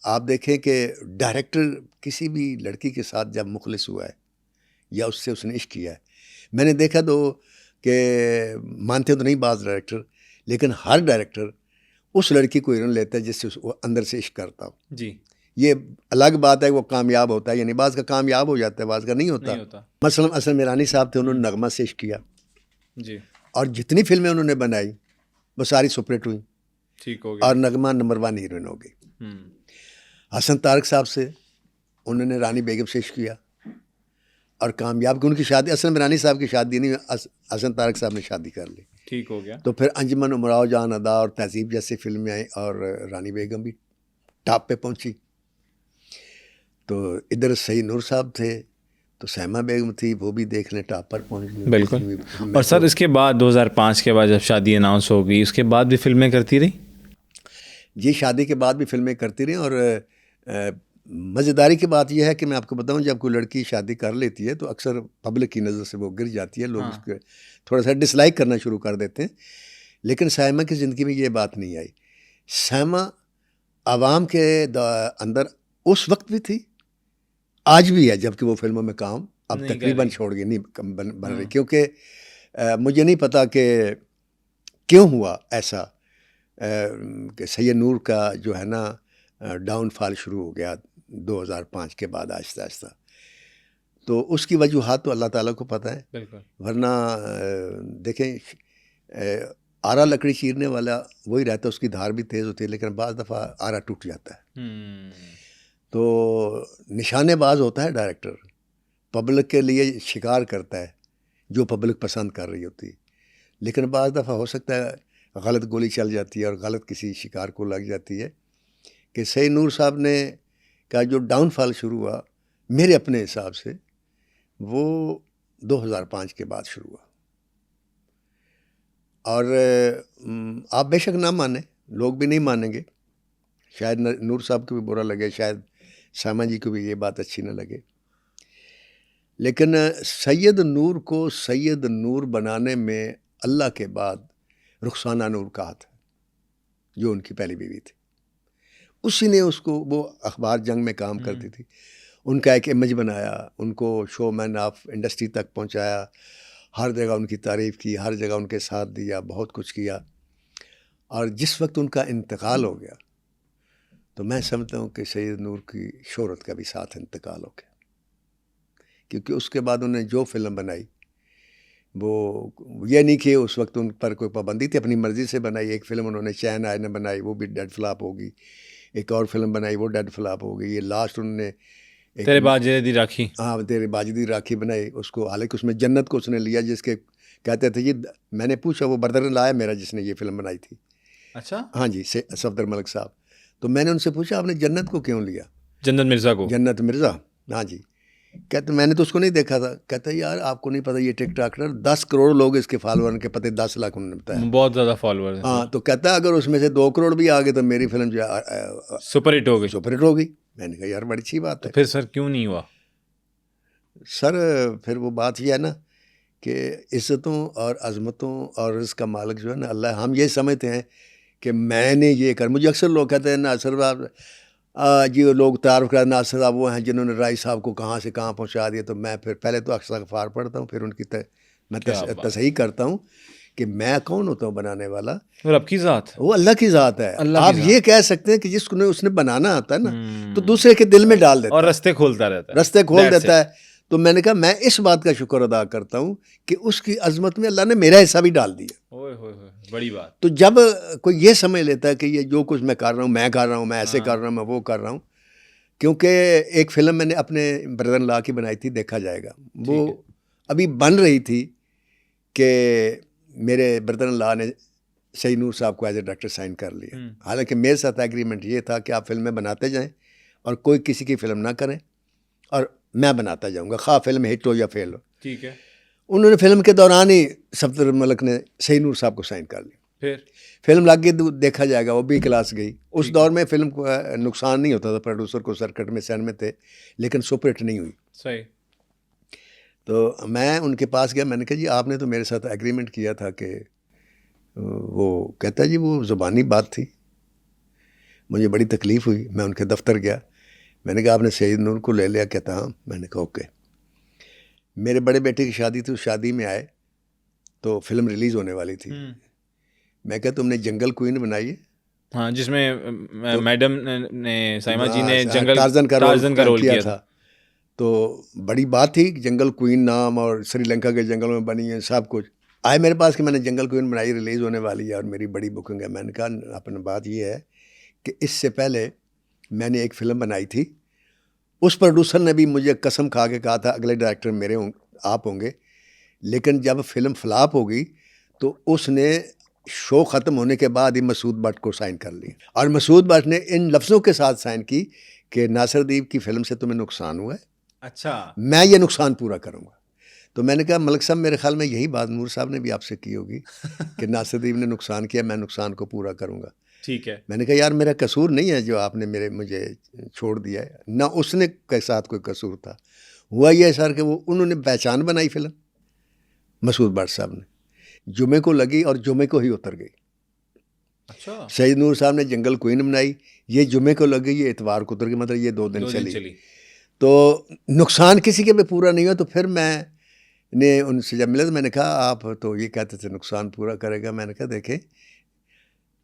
Speaker 1: آپ دیکھیں کہ ڈائریکٹر کسی بھی لڑکی کے ساتھ جب مخلص ہوا ہے یا اس سے اس نے عشق کیا ہے، میں نے دیکھا تو کہ مانتے تو نہیں بعض ڈائریکٹر، لیکن ہر ڈائریکٹر اس لڑکی کو ہیروئن لیتا ہے جس سے وہ اندر سے عشق کرتا ہو.
Speaker 2: جی.
Speaker 1: یہ الگ بات ہے وہ کامیاب ہوتا ہے، یعنی بعض کا کامیاب ہو جاتا ہے، بعض کا نہیں ہوتا. مثلا اصل میرانی صاحب تھے، انہوں نے نغمہ سے عشق کیا.
Speaker 2: جی.
Speaker 1: اور جتنی فلمیں انہوں نے بنائی وہ ساری سپر ہٹ ہوئیں.
Speaker 2: ٹھیک ہو گیا.
Speaker 1: اور نغمہ نمبر 1 ہیروئن ہو گئی. حسن طارق صاحب سے انہوں نے رانی بیگم سے عشق کیا اور کامیاب کی. ان کی شادی اصل میرانی صاحب کی شادی نہیں، حسن طارق صاحب نے شادی کر لی.
Speaker 2: ٹھیک ہو گیا.
Speaker 1: تو پھر انجمن امراؤ جان ادا اور تہذیب جیسی فلمیں آئیں اور رانی بیگم بھی ٹاپ پہ پہنچی. تو ادھر سعید نور صاحب تھے تو سائمہ بیگم تھی، وہ بھی دیکھ لیں ٹاپ پر پہنچ گئی.
Speaker 2: بالکل. اور سر اس کے بعد 2005 کے بعد جب شادی اناؤنس ہو گئی، اس کے بعد بھی فلمیں کرتی رہی؟
Speaker 1: جی، شادی کے بعد بھی فلمیں کرتی رہیں. اور مزیداری کی بات یہ ہے کہ میں آپ کو بتاؤں، جب کوئی لڑکی شادی کر لیتی ہے تو اکثر پبلک کی نظر سے وہ گر جاتی ہے، لوگ اس کو تھوڑا سا ڈس لائک کرنا شروع کر دیتے ہیں. لیکن سائمہ کی زندگی میں یہ بات نہیں آئی. سائمہ عوام کے اندر اس وقت بھی تھی، آج بھی ہے، جبکہ وہ فلموں میں کام اب تقریباً چھوڑ گئی، نہیں بن رہی. کیونکہ مجھے نہیں پتا کہ کیوں ہوا ایسا کہ سید نور کا جو ہے نا ڈاؤن فال شروع ہو گیا 2005 کے بعد آہستہ آہستہ. تو اس کی وجوہات تو اللہ تعالیٰ کو پتہ ہے.
Speaker 2: بالکل.
Speaker 1: ورنہ دیکھیں، آرا لکڑی چیرنے والا وہی رہتا ہے، اس کی دھار بھی تیز ہوتی ہے، لیکن بعض دفعہ آرا ٹوٹ جاتا ہے. تو نشانے باز ہوتا ہے ڈائریکٹر، پبلک کے لیے شکار کرتا ہے جو پبلک پسند کر رہی ہوتی ہے. لیکن بعض دفعہ ہو سکتا ہے غلط گولی چل جاتی ہے اور غلط کسی شکار کو لگ جاتی ہے. کہ سعید نور صاحب نے کا جو ڈاؤن فال شروع ہوا میرے اپنے حساب سے وہ 2005 کے بعد شروع ہوا. اور آپ بے شک نہ مانیں، لوگ بھی نہیں مانیں گے، شاید نور صاحب کو بھی برا لگے، شاید سائمہ جی کو بھی یہ بات اچھی نہ لگے. لیکن سید نور کو سید نور بنانے میں اللہ کے بعد رخسانہ نور کا ہاتھ ہے، جو ان کی پہلی بیوی تھی. اسی نے اس کو، وہ اخبار جنگ میں کام کرتی تھی، ان کا ایک امیج بنایا، ان کو شو مین آف انڈسٹری تک پہنچایا، ہر جگہ ان کی تعریف کی، ہر جگہ ان کے ساتھ دیا، بہت کچھ کیا. اور جس وقت ان کا انتقال ہو گیا تو میں سمجھتا ہوں کہ سید نور کی شہرت کا بھی ساتھ انتقال ہو گیا، کیونکہ اس کے بعد انہوں نے جو فلم بنائی وہ یہ نہیں کہ اس وقت ان پر کوئی پابندی تھی، اپنی مرضی سے بنائی. ایک فلم انہوں نے چین آئے نے بنائی، وہ بھی ڈیڈ فلاپ ہوگی. ایک اور فلم بنائی، وہ ڈیڈ فلاپ ہو گئی. یہ لاسٹ انہوں نے
Speaker 2: تیرے باجے دی راکھی،
Speaker 1: ہاں تیرے باجدی راکھی بنائی. اس کو حالانکہ اس میں جنت کو اس نے لیا، جس کے کہتے تھے یہ، میں نے پوچھا وہ بردر لایا میرا جس نے یہ فلم بنائی تھی.
Speaker 2: اچھا
Speaker 1: ہاں جی، صفدر ملک صاحب. تو میں نے ان سے پوچھا آپ نے جنت کو کیوں لیا؟
Speaker 2: جنت مرزا کو.
Speaker 1: جنت مرزا، ہاں جی. کہتے میں نے تو اس کو نہیں دیکھا تھا. کہتا یار آپ کو نہیں پتا یہ ٹک ٹاکر 10 کروڑ لوگ اس کے فالوور کے پتے 10 لاکھ انہوں نے بتایا.
Speaker 2: بہت زیادہ فالوور ہیں.
Speaker 1: ہاں تو کہتا اگر اس میں سے 2 کروڑ بھی آ گئے تو میری فلم جو
Speaker 2: سپر ہٹ ہو گئی.
Speaker 1: سپر ہٹ ہو گئی. میں نے کہا یار بڑی اچھی بات ہے.
Speaker 2: پھر سر کیوں نہیں ہوا؟
Speaker 1: سر پھر وہ بات یہ ہے نا کہ عزتوں اور عظمتوں اور رزق کا مالک جو ہے نا اللہ. ہم یہ سمجھتے ہیں کہ میں نے یہ کر، مجھے اکثر لوگ کہتے ہیں ناصر صاحب جی، لوگ تعارف کرا ناصر صاحب وہ ہیں جنہوں نے رائی صاحب کو کہاں سے کہاں پہنچا دیا. تو میں پھر پہلے تو استغفار پڑھتا ہوں، پھر ان کی میں تصحیح کرتا ہوں کہ میں کون ہوتا ہوں بنانے والا.
Speaker 2: رب کی ذات،
Speaker 1: وہ اللہ کی ذات ہے. آپ یہ کہہ سکتے ہیں کہ جس کو اس نے بنانا آتا ہے نا تو دوسرے کے دل میں ڈال دیتا
Speaker 2: اور
Speaker 1: ہے،
Speaker 2: رستے کھولتا رہتا ہے،
Speaker 1: رستے کھول دیتا ہے. تو میں نے کہا میں اس بات کا شکر ادا کرتا ہوں کہ اس کی عظمت میں اللہ نے میرا حصہ بھی ڈال دیا.
Speaker 2: بڑی بات.
Speaker 1: تو جب کوئی یہ سمجھ لیتا ہے کہ یہ جو کچھ میں کر رہا ہوں میں کر رہا ہوں، میں ایسے کر رہا ہوں، میں وہ کر رہا ہوں. کیونکہ ایک فلم میں نے اپنے بردر ان لا کی بنائی تھی دیکھا جائے گا، وہ ابھی بن رہی تھی کہ میرے بردر ان لا نے سید نور صاحب کو ایز اے ڈائریکٹر سائن کر لیا. حالانکہ میرے ساتھ ایگریمنٹ یہ تھا کہ آپ فلمیں بناتے جائیں اور کوئی کسی کی فلم نہ کریں اور میں بناتا جاؤں گا، خواہ فلم ہٹ ہو یا فیل ہو.
Speaker 2: ٹھیک ہے.
Speaker 1: انہوں نے فلم کے دوران ہی صفدر ملک نے سید نور صاحب کو سائن کر لیا.
Speaker 2: پھر
Speaker 1: فلم لگ گئی، دیکھا جائے گا، وہ بھی کلاس گئی. اس دور میں فلم کو نقصان نہیں ہوتا تھا، پروڈیوسر کو سرکٹ میں سین میں تھے، لیکن سپر ہٹ نہیں ہوئی.
Speaker 2: صحیح.
Speaker 1: تو میں ان کے پاس گیا، میں نے کہا جی آپ نے تو میرے ساتھ ایگریمنٹ کیا تھا کہ وہ کہتا جی وہ زبانی بات تھی. مجھے بڑی تکلیف ہوئی. میں ان کے دفتر گیا، میں نے کہا آپ نے سید نور کو لے لیا؟ کہتا ہاں. میں نے کہا اوکے. میرے بڑے بیٹے کی شادی تھی، اس شادی میں آئے تو فلم ریلیز ہونے والی تھی. میں کہا تم نے جنگل کوئین بنائی ہے،
Speaker 2: ہاں، جس میں میڈم نے سائمہ جی نے جنگل
Speaker 1: ٹارزن کا
Speaker 2: رول کیا
Speaker 1: تھا. تو بڑی بات تھی، جنگل کوئین نام اور سری لنکا کے جنگلوں میں بنی ہے سب کچھ. آئے میرے پاس کہ میں نے جنگل کوئین بنائی، ریلیز ہونے والی ہے اور میری بڑی بکنگ ہے. میں نے کہا اپنا بات یہ ہے کہ اس سے پہلے میں نے ایک فلم بنائی تھی، اس پروڈیوسر نے بھی مجھے قسم کھا کے کہا تھا اگلے ڈائریکٹر میرے آپ ہوں گے. لیکن جب فلم فلاپ ہو گئی تو اس نے شو ختم ہونے کے بعد ہی مسعود بٹ کو سائن کر لی. اور مسعود بٹ نے ان لفظوں کے ساتھ سائن کی کہ ناصر دیب کی فلم سے تمہیں نقصان ہوا ہے،
Speaker 2: اچھا
Speaker 1: میں یہ نقصان پورا کروں گا. تو میں نے کہا ملک صاحب میرے خیال میں یہی بات نور صاحب نے بھی آپ سے کی ہوگی کہ ناصر دیب نے نقصان کیا، میں نقصان کو پورا کروں گا.
Speaker 2: ٹھیک ہے.
Speaker 1: میں نے کہا یار میرا قصور نہیں ہے جو آپ نے مجھے چھوڑ دیا ہے، نہ اس نے کے ساتھ کوئی قصور تھا. ہوا یہ سر کہ وہ انہوں نے پہچان بنائی فلم مسعود بٹ صاحب نے، جمعے کو لگی اور جمعے کو ہی اتر گئی.
Speaker 2: اچھا.
Speaker 1: سید نور صاحب نے جنگل کوئین بنائی، یہ جمعے کو لگی، یہ اتوار کو اتر گئی، مطلب یہ 2 دن چلی. تو نقصان کسی کے بھی پورا نہیں ہوا. تو پھر میں نے ان سے جب ملا تو میں نے کہا آپ تو یہ کہتے تھے نقصان پورا کرے گا. میں نے کہا دیکھیں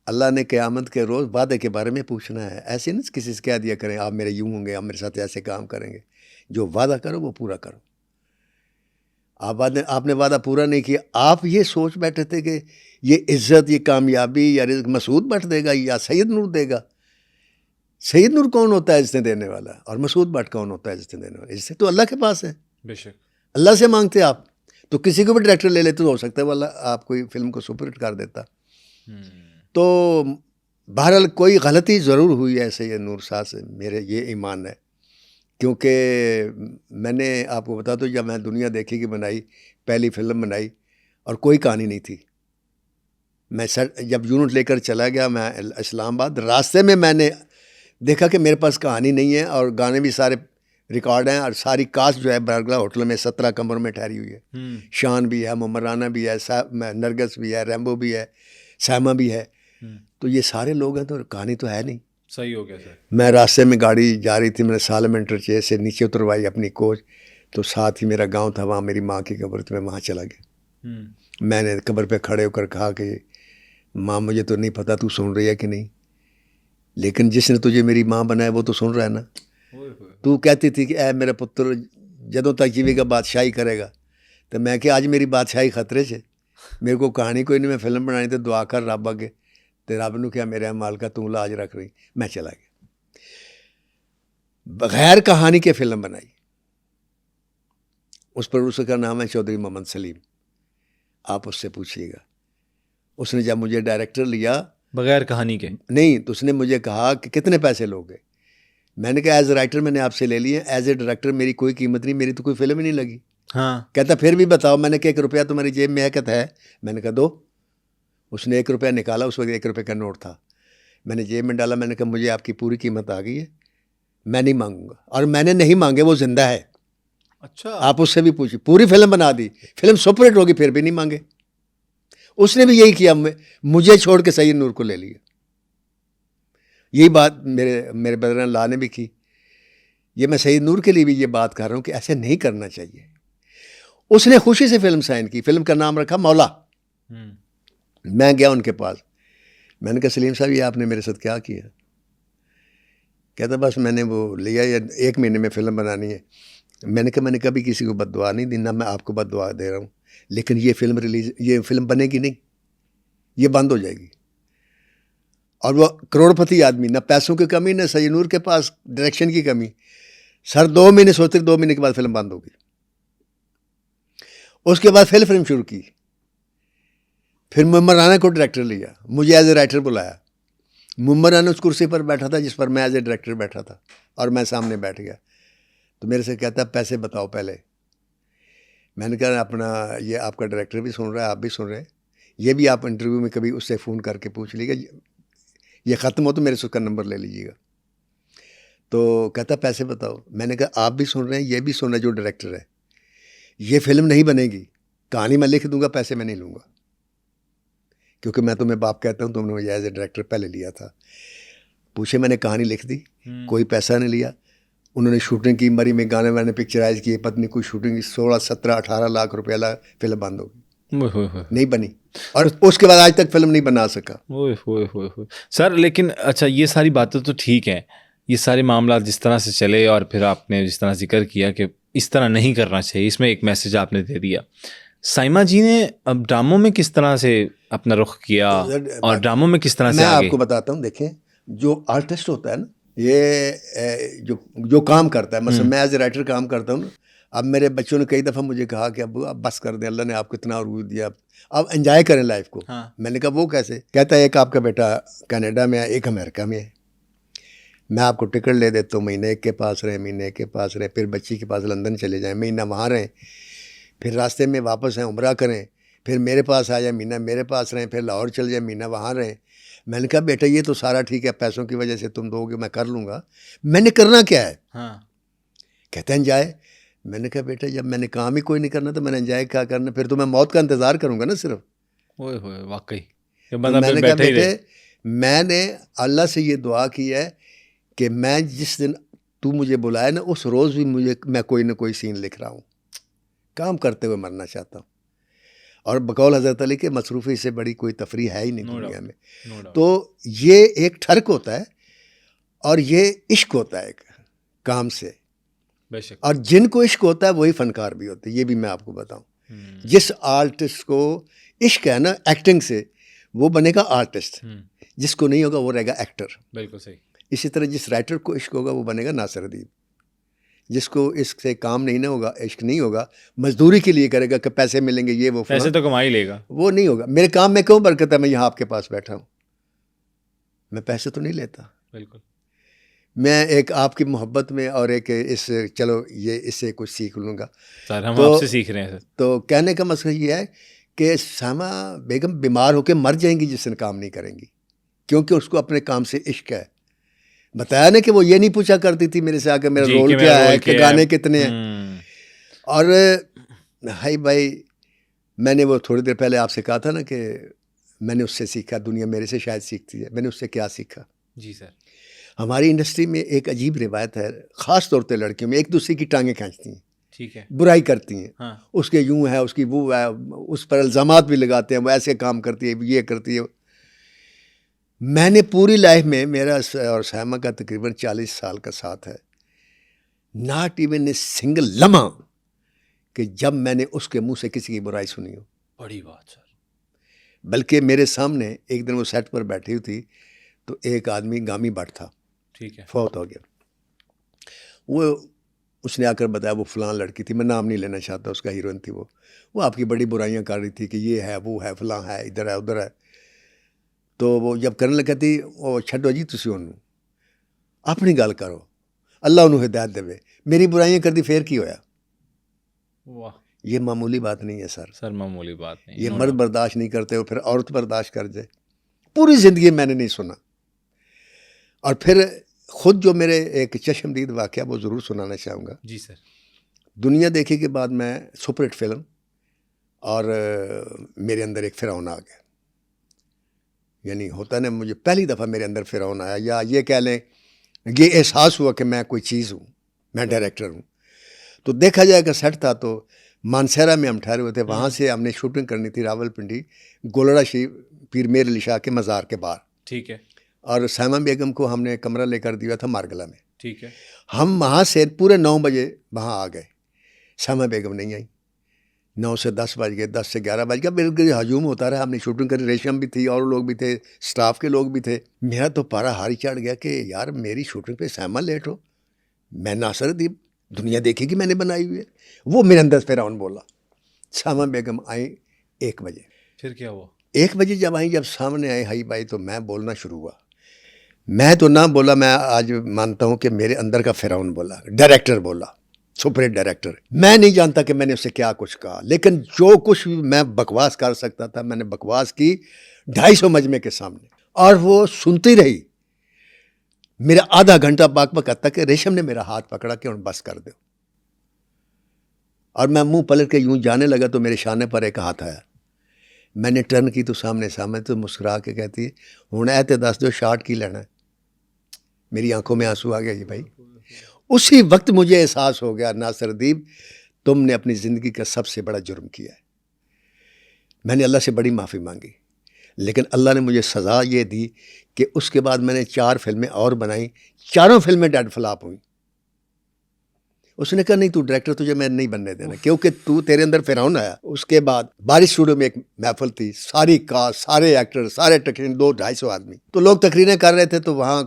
Speaker 1: اللہ نے قیامت کے روز وعدے کے بارے میں پوچھنا ہے، ایسے نہیں کسی سے کہہ دیا کریں آپ میرے یوں ہوں گے، آپ میرے ساتھ ایسے کام کریں گے. جو وعدہ کرو وہ پورا کرو. آپ نے وعدہ پورا نہیں کیا. آپ یہ سوچ بیٹھے تھے کہ یہ عزت، یہ کامیابی یا رزق مسعود بٹ دے گا یا سید نور دے گا. سید نور کون ہوتا ہے عزتیں دینے والا، اور مسعود بٹ کون ہوتا ہے عزتیں دینے والا؟ عزتیں تو اللہ کے پاس ہیں،
Speaker 2: بے شک
Speaker 1: اللہ سے مانگتے آپ. تو کسی کو بھی ڈائریکٹر لے لیتے تو ہو سکتا ہے وہ اللہ آپ کوئی فلم کو سپر ہٹ کر دیتا. تو بہرحال کوئی غلطی ضرور ہوئی ہے سید نور صاحب سے، میرے یہ ایمان ہے. کیونکہ میں نے آپ کو بتا دوں جب میں دنیا دیکھی کہ بنائی پہلی فلم بنائی اور کوئی کہانی نہیں تھی. میں جب یونٹ لے کر چلا گیا میں اسلام آباد، راستے میں نے دیکھا کہ میرے پاس کہانی نہیں ہے اور گانے بھی سارے ریکارڈ ہیں اور ساری کاسٹ جو ہے برگلا ہوٹل میں 17 کمروں میں ٹھہری ہوئی ہے. شان بھی ہے، محمد رانا بھی ہے، نرگس بھی ہے، ریمبو بھی ہے، سائمہ بھی ہے. تو یہ سارے لوگ ہیں تو کہانی تو ہے نہیں.
Speaker 2: صحیح ہو گیا سر.
Speaker 1: میں راستے میں گاڑی جا رہی تھی, میں نے سالم انٹرچیز سے نیچے اتروائی اپنی کوچ, تو ساتھ ہی میرا گاؤں تھا, وہاں میری ماں کی قبر تھی, میں وہاں چلا گیا. میں نے قبر پہ کھڑے ہو کر کہا کہ ماں مجھے تو نہیں پتہ تو سن رہی ہے کہ نہیں, لیکن جس نے تجھے میری ماں بنایا وہ تو سن رہا ہے نا. تو کہتی تھی کہ اے میرا پتر جدوں تک جیوے گا بادشاہی کرے گا, تو میں کہ آج میری بادشاہی خطرے سے, میرے کو کہانی کوئی نہیں, میں فلم بنانی تو دعا کر رب اگے, تو رب نو کیا میرے مالکا تو لاج رکھ رہی. میں چلا گیا, بغیر کہانی کے فلم بنائی. اس پروڈیوسر کا نام ہے چودھری محمد سلیم, آپ اس سے پوچھیے گا. اس نے جب مجھے ڈائریکٹر لیا
Speaker 2: بغیر کہانی کے,
Speaker 1: نہیں, تو اس نے مجھے کہا کہ کتنے پیسے لوگے. میں نے کہا ایز اے رائٹر میں نے آپ سے لے لیے, ایز اے ڈائریکٹر میری کوئی قیمت نہیں, میری تو کوئی فلم ہی نہیں لگی.
Speaker 2: ہاں.
Speaker 1: کہتا پھر بھی بتاؤ. میں نے کہا 1 روپیہ تمہاری جیب میں ہے, کہتا ہے. میں نے کہا دو. اس نے 1 روپیہ نکالا, اس وقت 1 روپے کا نوٹ تھا, میں نے جیب میں ڈالا. میں نے کہا مجھے آپ کی پوری قیمت آ گئی ہے, میں نہیں مانگوں گا. اور میں نے نہیں مانگے, وہ زندہ ہے.
Speaker 2: اچھا,
Speaker 1: آپ اس سے بھی پوچھیے, پوری فلم بنا دی, فلم سپر ہٹ ہوگی, پھر بھی نہیں مانگے. اس نے بھی یہی کیا, مجھے چھوڑ کے سید نور کو لے لیا. یہی بات میرے بدر اللہ نے بھی کی. یہ میں سید نور کے لیے بھی یہ بات کر رہا ہوں کہ ایسے نہیں کرنا چاہیے. اس نے خوشی سے فلم سائن کی, فلم کا نام رکھا مولا. میں گیا ان کے پاس, میں نے کہا سلیم صاحب یہ آپ نے میرے ساتھ کیا کیا؟ کہتا بس میں نے وہ لیا, 1 مہینے میں فلم بنانی ہے. میں نے کہا میں نے کبھی کسی کو بد دعا نہیں دی, نہ میں آپ کو بد دعا دے رہا ہوں, لیکن یہ فلم بنے گی نہیں, یہ بند ہو جائے گی. اور وہ کروڑ پتی آدمی, نہ پیسوں کی کمی, نہ سید نور کے پاس ڈائریکشن کی کمی. سر 2 مہینے سوچتے, 2 مہینے کے بعد فلم بند ہوگی. اس کے بعد پھر فلم شروع کی. پھر محمد رانا کو ڈائریکٹر لیا, مجھے ایز اے رائٹر بلایا. محمد رانا اس کرسی پر بیٹھا تھا جس پر میں ایز اے ڈائریکٹر بیٹھا تھا, اور میں سامنے بیٹھ گیا. تو میرے سے کہتا ہے پیسے بتاؤ پہلے. میں نے کہا اپنا یہ آپ کا ڈائریکٹر بھی سن رہا ہے, آپ بھی سن رہے ہیں, یہ بھی آپ انٹرویو میں کبھی اس سے فون کر کے پوچھ لیجیے گا, یہ ختم ہو تو میرے سے اس کا نمبر لے لیجیے گا. تو کہتا پیسے بتاؤ. میں نے کہا آپ بھی سن رہے ہیں, یہ بھی سن رہے ہیں جو ڈائریکٹر ہے, یہ فلم نہیں بنے گی, کہانی میں لکھ دوں گا, پیسے میں نہیں لوں گا, کیونکہ میں تمہیں باپ کہتا ہوں, تم نے مجھے ایز اے ڈائریکٹر پہلے لیا تھا. پوچھے, میں نے کہانی لکھ دی, کوئی پیسہ نہیں لیا. انہوں نے شوٹنگ کی, مری میں گانے وانے پکچرائز کیے, پتنی کوئی شوٹنگ 16, 17, 18 لاکھ روپیہ فلم بند ہو گئی, نہیں بنی. اور اس کے بعد آج تک فلم نہیں بنا سکا.
Speaker 2: سر لیکن اچھا یہ ساری باتیں تو ٹھیک ہیں, یہ سارے معاملات جس طرح سے چلے, اور پھر آپ نے جس طرح ذکر کیا کہ اس طرح نہیں کرنا چاہیے, اس میں ایک میسج آپ نے دے دیا. سائما جی نے اب ڈراموں میں کس طرح سے اپنا رخ کیا, اور ڈراموں میں کس طرح سے
Speaker 1: میں
Speaker 2: آگے؟
Speaker 1: آپ کو بتاتا ہوں. دیکھیں جو آرٹسٹ ہوتا ہے نا, یہ جو کام کرتا ہے, مثلا میں ایز اے رائٹر کام کرتا ہوں نا. اب میرے بچوں نے کئی دفعہ مجھے کہا کہ ابو اب بس کر دیں, اللہ نے آپ کو اتنا عروج دیا, اب انجوائے کریں لائف کو. میں نے کہا وہ کیسے؟ کہتا ہے ایک آپ کا بیٹا کینیڈا میں ہے, ایک امریکہ میں ہے, میں آپ کو ٹکٹ لے دیتا ہوں, مہینے ایک کے پاس رہیں, مہینے ایک کے پاس رہیں, پھر بچی کے پاس لندن چلے جائیں, مہینہ وہاں رہیں, پھر راستے میں واپس ہیں عمرہ کریں, پھر میرے پاس آ جائیں, مہینہ میرے پاس رہیں, پھر لاہور چل جائیں, مہینہ وہاں رہیں. میں نے کہا بیٹا یہ تو سارا ٹھیک ہے, پیسوں کی وجہ سے تم دو گے, میں کر لوں گا, میں نے کرنا کیا ہے؟ کہتے ہیں انجوائے. میں نے کہا بیٹا جب میں نے کام ہی کوئی نہیں کرنا تو میں نے انجوائے کیا کرنا, پھر تو میں موت کا انتظار کروں گا نا صرف.
Speaker 2: واقعی
Speaker 1: میں نے کہا بیٹے میں نے اللہ سے یہ دعا کی ہے کہ میں جس دن تو مجھے بلائے نا, اس روز بھی میں کوئی نہ کوئی سین لکھ رہا ہوں, کام کرتے ہوئے مرنا چاہتا ہوں. اور بقول حضرت علی کے مصروفی سے بڑی کوئی تفریح ہے ہی نہیں دنیا میں. تو یہ ایک ٹھرک ہوتا ہے, اور یہ عشق ہوتا ہے ایک کام سے, اور جن کو عشق ہوتا ہے وہی فنکار بھی ہوتے ہیں. یہ بھی میں آپ کو بتاؤں, جس آرٹسٹ کو عشق ہے نا ایکٹنگ سے, وہ بنے گا آرٹسٹ, جس کو نہیں ہوگا وہ رہے گا ایکٹر.
Speaker 2: بالکل صحیح.
Speaker 1: اسی طرح جس رائٹر کو عشق ہوگا وہ بنے گا ناصر ادیب, جس کو عشق سے کام نہیں نہ ہوگا, عشق نہیں ہوگا, مزدوری کے لیے کرے گا کہ پیسے ملیں گے, یہ وہ
Speaker 2: پیسے تو کما ہی لے گا,
Speaker 1: وہ نہیں ہوگا. میرے کام میں کیوں برکت ہے؟ میں یہاں آپ کے پاس بیٹھا ہوں, میں پیسے تو نہیں لیتا.
Speaker 2: بالکل.
Speaker 1: میں ایک آپ کی محبت میں اور ایک اس چلو یہ اس سے کچھ سیکھ لوں گا.
Speaker 2: سر ہم آپ سے سیکھ رہے ہیں.
Speaker 1: تو کہنے کا مسئلہ یہ ہے کہ سائما بیگم بیمار ہو کے مر جائیں گی جس دن کام نہیں کریں گی, کیونکہ اس کو اپنے کام سے عشق ہے. بتایا نا کہ وہ یہ نہیں پوچھا کرتی تھی میرے سے آ کے میرا رول کیا ہے, کہ گانے کتنے ہیں. اور ہائی بھائی, میں نے وہ تھوڑی دیر پہلے آپ سے کہا تھا نا کہ میں نے اس سے سیکھا, دنیا میرے سے شاید سیکھتی ہے. میں نے اس سے کیا سیکھا؟
Speaker 2: جی سر.
Speaker 1: ہماری انڈسٹری میں ایک عجیب روایت ہے، خاص طور پہ لڑکیوں میں، ایک دوسرے کی ٹانگیں کھینچتی ہیں،
Speaker 2: ٹھیک ہے،
Speaker 1: برائی کرتی ہیں،
Speaker 2: ہاں،
Speaker 1: اس کے یوں ہے، اس کی وہ ہے، اس پر الزامات بھی لگاتے ہیں، وہ ایسے کام کرتی ہے، یہ کرتی ہے۔ میں نے پوری لائف میں، میرا اور سائمہ کا تقریباً 40 سال کا ساتھ ہے، ناٹ ایون اے سنگل لمحہ کہ جب میں نے اس کے منہ سے کسی کی برائی سنی ہو۔
Speaker 2: بڑی بات سر۔
Speaker 1: بلکہ میرے سامنے ایک دن وہ سیٹ پر بیٹھی ہوئی تھی، تو ایک آدمی گامی بٹ تھا،
Speaker 2: ٹھیک ہے،
Speaker 1: فوت ہو گیا۔ اس نے آ کر بتایا وہ فلاں لڑکی تھی، میں نام نہیں لینا چاہتا، اس کا ہیروئن تھی، وہ آپ کی بڑی برائیاں کر رہی تھی کہ یہ ہے، وہ ہے، فلاں ہے، ادھر ہے، ادھر ہے۔ تو وہ جب کرنے لگا تھی، وہ چھڈو جی تسی انہوں اپنی گل کرو، اللہ انہوں ہدایت دے، میری برائیاں کر دی پھر کی ہویا؟
Speaker 2: واہ،
Speaker 1: یہ معمولی بات نہیں ہے
Speaker 2: سر معمولی بات نہیں،
Speaker 1: یہ مرد برداشت نہیں کرتے ہو، پھر عورت برداشت کر جائے۔ پوری زندگی میں نے نہیں سنا۔ اور پھر خود جو میرے ایک چشمدید واقعہ وہ ضرور سنانا چاہوں گا۔
Speaker 2: جی سر۔
Speaker 1: دنیا دیکھی کے بعد میں سپر ہٹ فلم، اور میرے اندر ایک فرعون آ گیا، یعنی ہوتا نا، مجھے پہلی دفعہ میرے اندر فرعون آیا، یا یہ کہہ لیں یہ احساس ہوا کہ میں کوئی چیز ہوں، میں ڈائریکٹر ہوں۔ تو دیکھا جائے کہ سیٹ تھا تو مانسہرہ میں ہم ٹھہرے ہوئے تھے، وہاں سے ہم نے شوٹنگ کرنی تھی راول پنڈی گولڑا شریف پیر میر علی شاہ کے مزار کے باہر،
Speaker 2: ٹھیک ہے،
Speaker 1: اور سائمہ بیگم کو ہم نے کمرہ لے کر دیا تھا مارگلہ میں۔
Speaker 2: ٹھیک ہے،
Speaker 1: ہم وہاں سے پورے 9 بجے وہاں آ گئے، سائمہ بیگم نہیں آئی، 9 سے 10 بج گئے، 10 سے 11 بج گیا، بالکل ہجوم ہوتا رہا۔ ہم نے شوٹنگ کری، ریشم بھی تھی اور لوگ بھی تھے، سٹاف کے لوگ بھی تھے۔ میرا تو پارا ہاری چڑھ گیا کہ یار میری شوٹنگ پہ سائمہ لیٹ ہو، میں ناصر ادیب، دنیا دیکھے گی میں نے بنائی ہوئی ہے۔ وہ میرے اندر فرعون بولا۔ سائمہ بیگم آئیں 1 بجے،
Speaker 2: پھر کیا ہوا؟
Speaker 1: 1 بجے جب آئیں، جب سامنے آئے ہائی بھائی، تو میں بولنا شروع ہوا۔ میں تو نہ بولا، میں آج مانتا ہوں کہ میرے اندر کا فرعون بولا، ڈائریکٹر بولا، سپر ہٹ ڈائریکٹر۔ میں نہیں جانتا کہ میں نے اسے کیا کچھ کہا، لیکن جو کچھ میں بکواس کر سکتا تھا میں نے بکواس کی 250 مجمع کے سامنے، اور وہ سنتی رہی۔ میرا آدھا گھنٹہ باک بک تک کہ ریشم نے میرا ہاتھ پکڑا کہ ان بس کر دو، اور میں منہ پلٹ کے یوں جانے لگا تو میرے شانے پر ایک ہاتھ آیا۔ میں نے ٹرن کی تو سامنے تو مسکرا کے کہتی ہے ہوں اے تے دس دو شارٹ کی لینا ہے۔ میری آنکھوں میں آنسو آ گیا جی بھائی۔ اسی وقت مجھے احساس ہو گیا ناصر ادیب تم نے اپنی زندگی کا سب سے بڑا جرم کیا ہے۔ میں نے اللہ سے بڑی معافی مانگی، لیکن اللہ نے مجھے سزا یہ دی کہ اس کے بعد میں نے 4 فلمیں اور بنائیں، 4 فلمیں ڈیڈ فلاپ ہوئیں۔ اس نے کہا نہیں تو ڈائریکٹر تجھے میں نہیں بننے دینا، کیونکہ تیرے اندر فرعون آیا۔ اس کے بعد بارش اسٹوڈیو میں ایک محفل تھی، ساری کاسٹ، سارے ایکٹر، سارے ٹیکنیشین، 200-250 آدمی، تو لوگ تقریریں کر رہے تھے، تو وہاں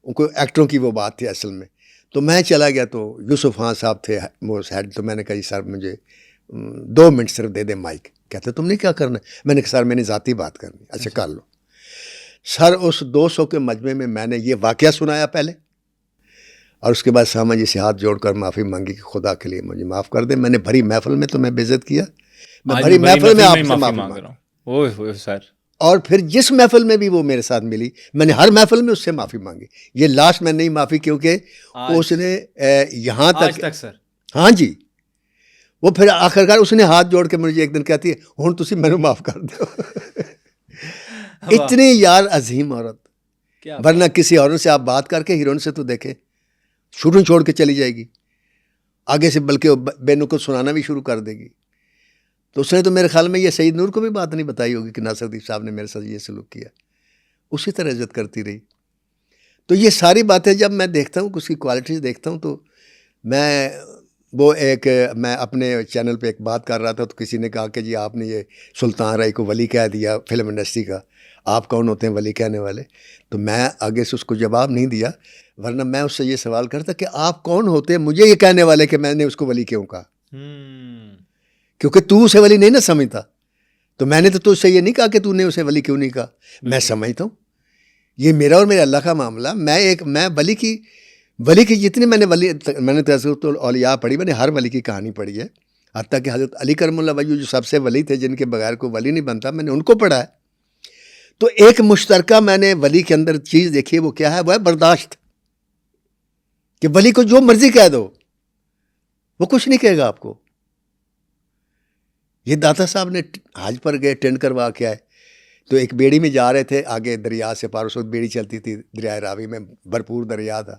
Speaker 1: ان کو ایکٹروں کی وہ بات تھی اصل میں۔ تو میں چلا گیا، تو یوسف خان صاحب تھے وہ ہیڈ، تو میں نے کہا جی سر مجھے 2 منٹ صرف دے دیں مائک۔ کہتے تم نے کیا کرنا ہے؟ میں نے کہا سر میں نے ذاتی بات کرنی۔ اچھا کر لو سر۔ اس 200 کے مجمع میں نے یہ واقعہ سنایا پہلے، اور اس کے بعد سامع جی سے ہاتھ جوڑ کر معافی مانگی کہ خدا کے لیے مجھے معاف کر دیں، میں نے بھری محفل میں تمہیں بے عزت کیا، میں بھری محفل میں آپ سے معافی مانگ رہا ہوں۔
Speaker 2: اوہ سر۔
Speaker 1: اور پھر جس محفل میں بھی وہ میرے ساتھ ملی، میں نے ہر محفل میں اس سے معافی مانگی۔ یہ لاسٹ میں نہیں معافی، کیونکہ اس نے یہاں تک
Speaker 2: سر،
Speaker 1: ہاں جی، وہ پھر آخرکار اس نے ہاتھ جوڑ کے مجھے ایک دن کہتی ہے ہوں تسی میں معاف کر دو۔ اتنی یار عظیم عورت، ورنہ کسی عورت سے آپ بات کر کے ہیروئن سے تو دیکھیں شوٹنگ چھوڑ کے چلی جائے گی آگے سے، بلکہ بے نقص سنانا بھی شروع کر دے گی۔ تو اس نے تو میرے خیال میں یہ سعید نور کو بھی بات نہیں بتائی ہوگی کہ ناصر ادیب صاحب نے میرے ساتھ یہ سلوک کیا، اسی طرح عزت کرتی رہی۔ تو یہ ساری باتیں جب میں دیکھتا ہوں، اس کی کوالٹیز دیکھتا ہوں، تو میں اپنے چینل پہ ایک بات کر رہا تھا، تو کسی نے کہا کہ جی آپ نے یہ سلطان رائی کو ولی کہہ دیا فلم انڈسٹری کا، آپ کون ہوتے ہیں ولی کہنے والے؟ تو میں آگے سے اس کو جواب نہیں دیا، ورنہ میں اس سے یہ سوال کرتا کہ آپ کون ہوتے ہیں مجھے یہ کہنے والے کہ میں نے اس کو ولی کیوں کہا؟ کیونکہ تو اسے ولی نہیں نہ سمجھتا، تو میں نے تو تجھ سے یہ نہیں کہا کہ تو نے اسے ولی کیوں نہیں کہا، میں سمجھتا ہوں یہ میرا اور میرے اللہ کا معاملہ۔ میں ولی کی جتنی میں نے تذکرۃ الاولیاء پڑھی، میں نے ہر ولی کی کہانی پڑھی ہے، حتیٰ کہ حضرت علی کرم اللہ وجہ جو سب سے ولی تھے، جن کے بغیر کوئی ولی نہیں بنتا، میں نے ان کو پڑھا ہے۔ تو ایک مشترکہ میں نے ولی کے اندر چیز دیکھی ہے، وہ کیا ہے؟ وہ ہے برداشت، کہ ولی کو جو مرضی کہہ دو وہ کچھ نہیں کہے گا آپ کو۔ یہ داتا صاحب نے حج پر گئے، ٹینٹ کروا کے آئے، تو ایک بیڑی میں جا رہے تھے آگے دریا سے پار، اس وقت بیڑی چلتی تھی دریائے راوی میں، بھرپور دریا تھا،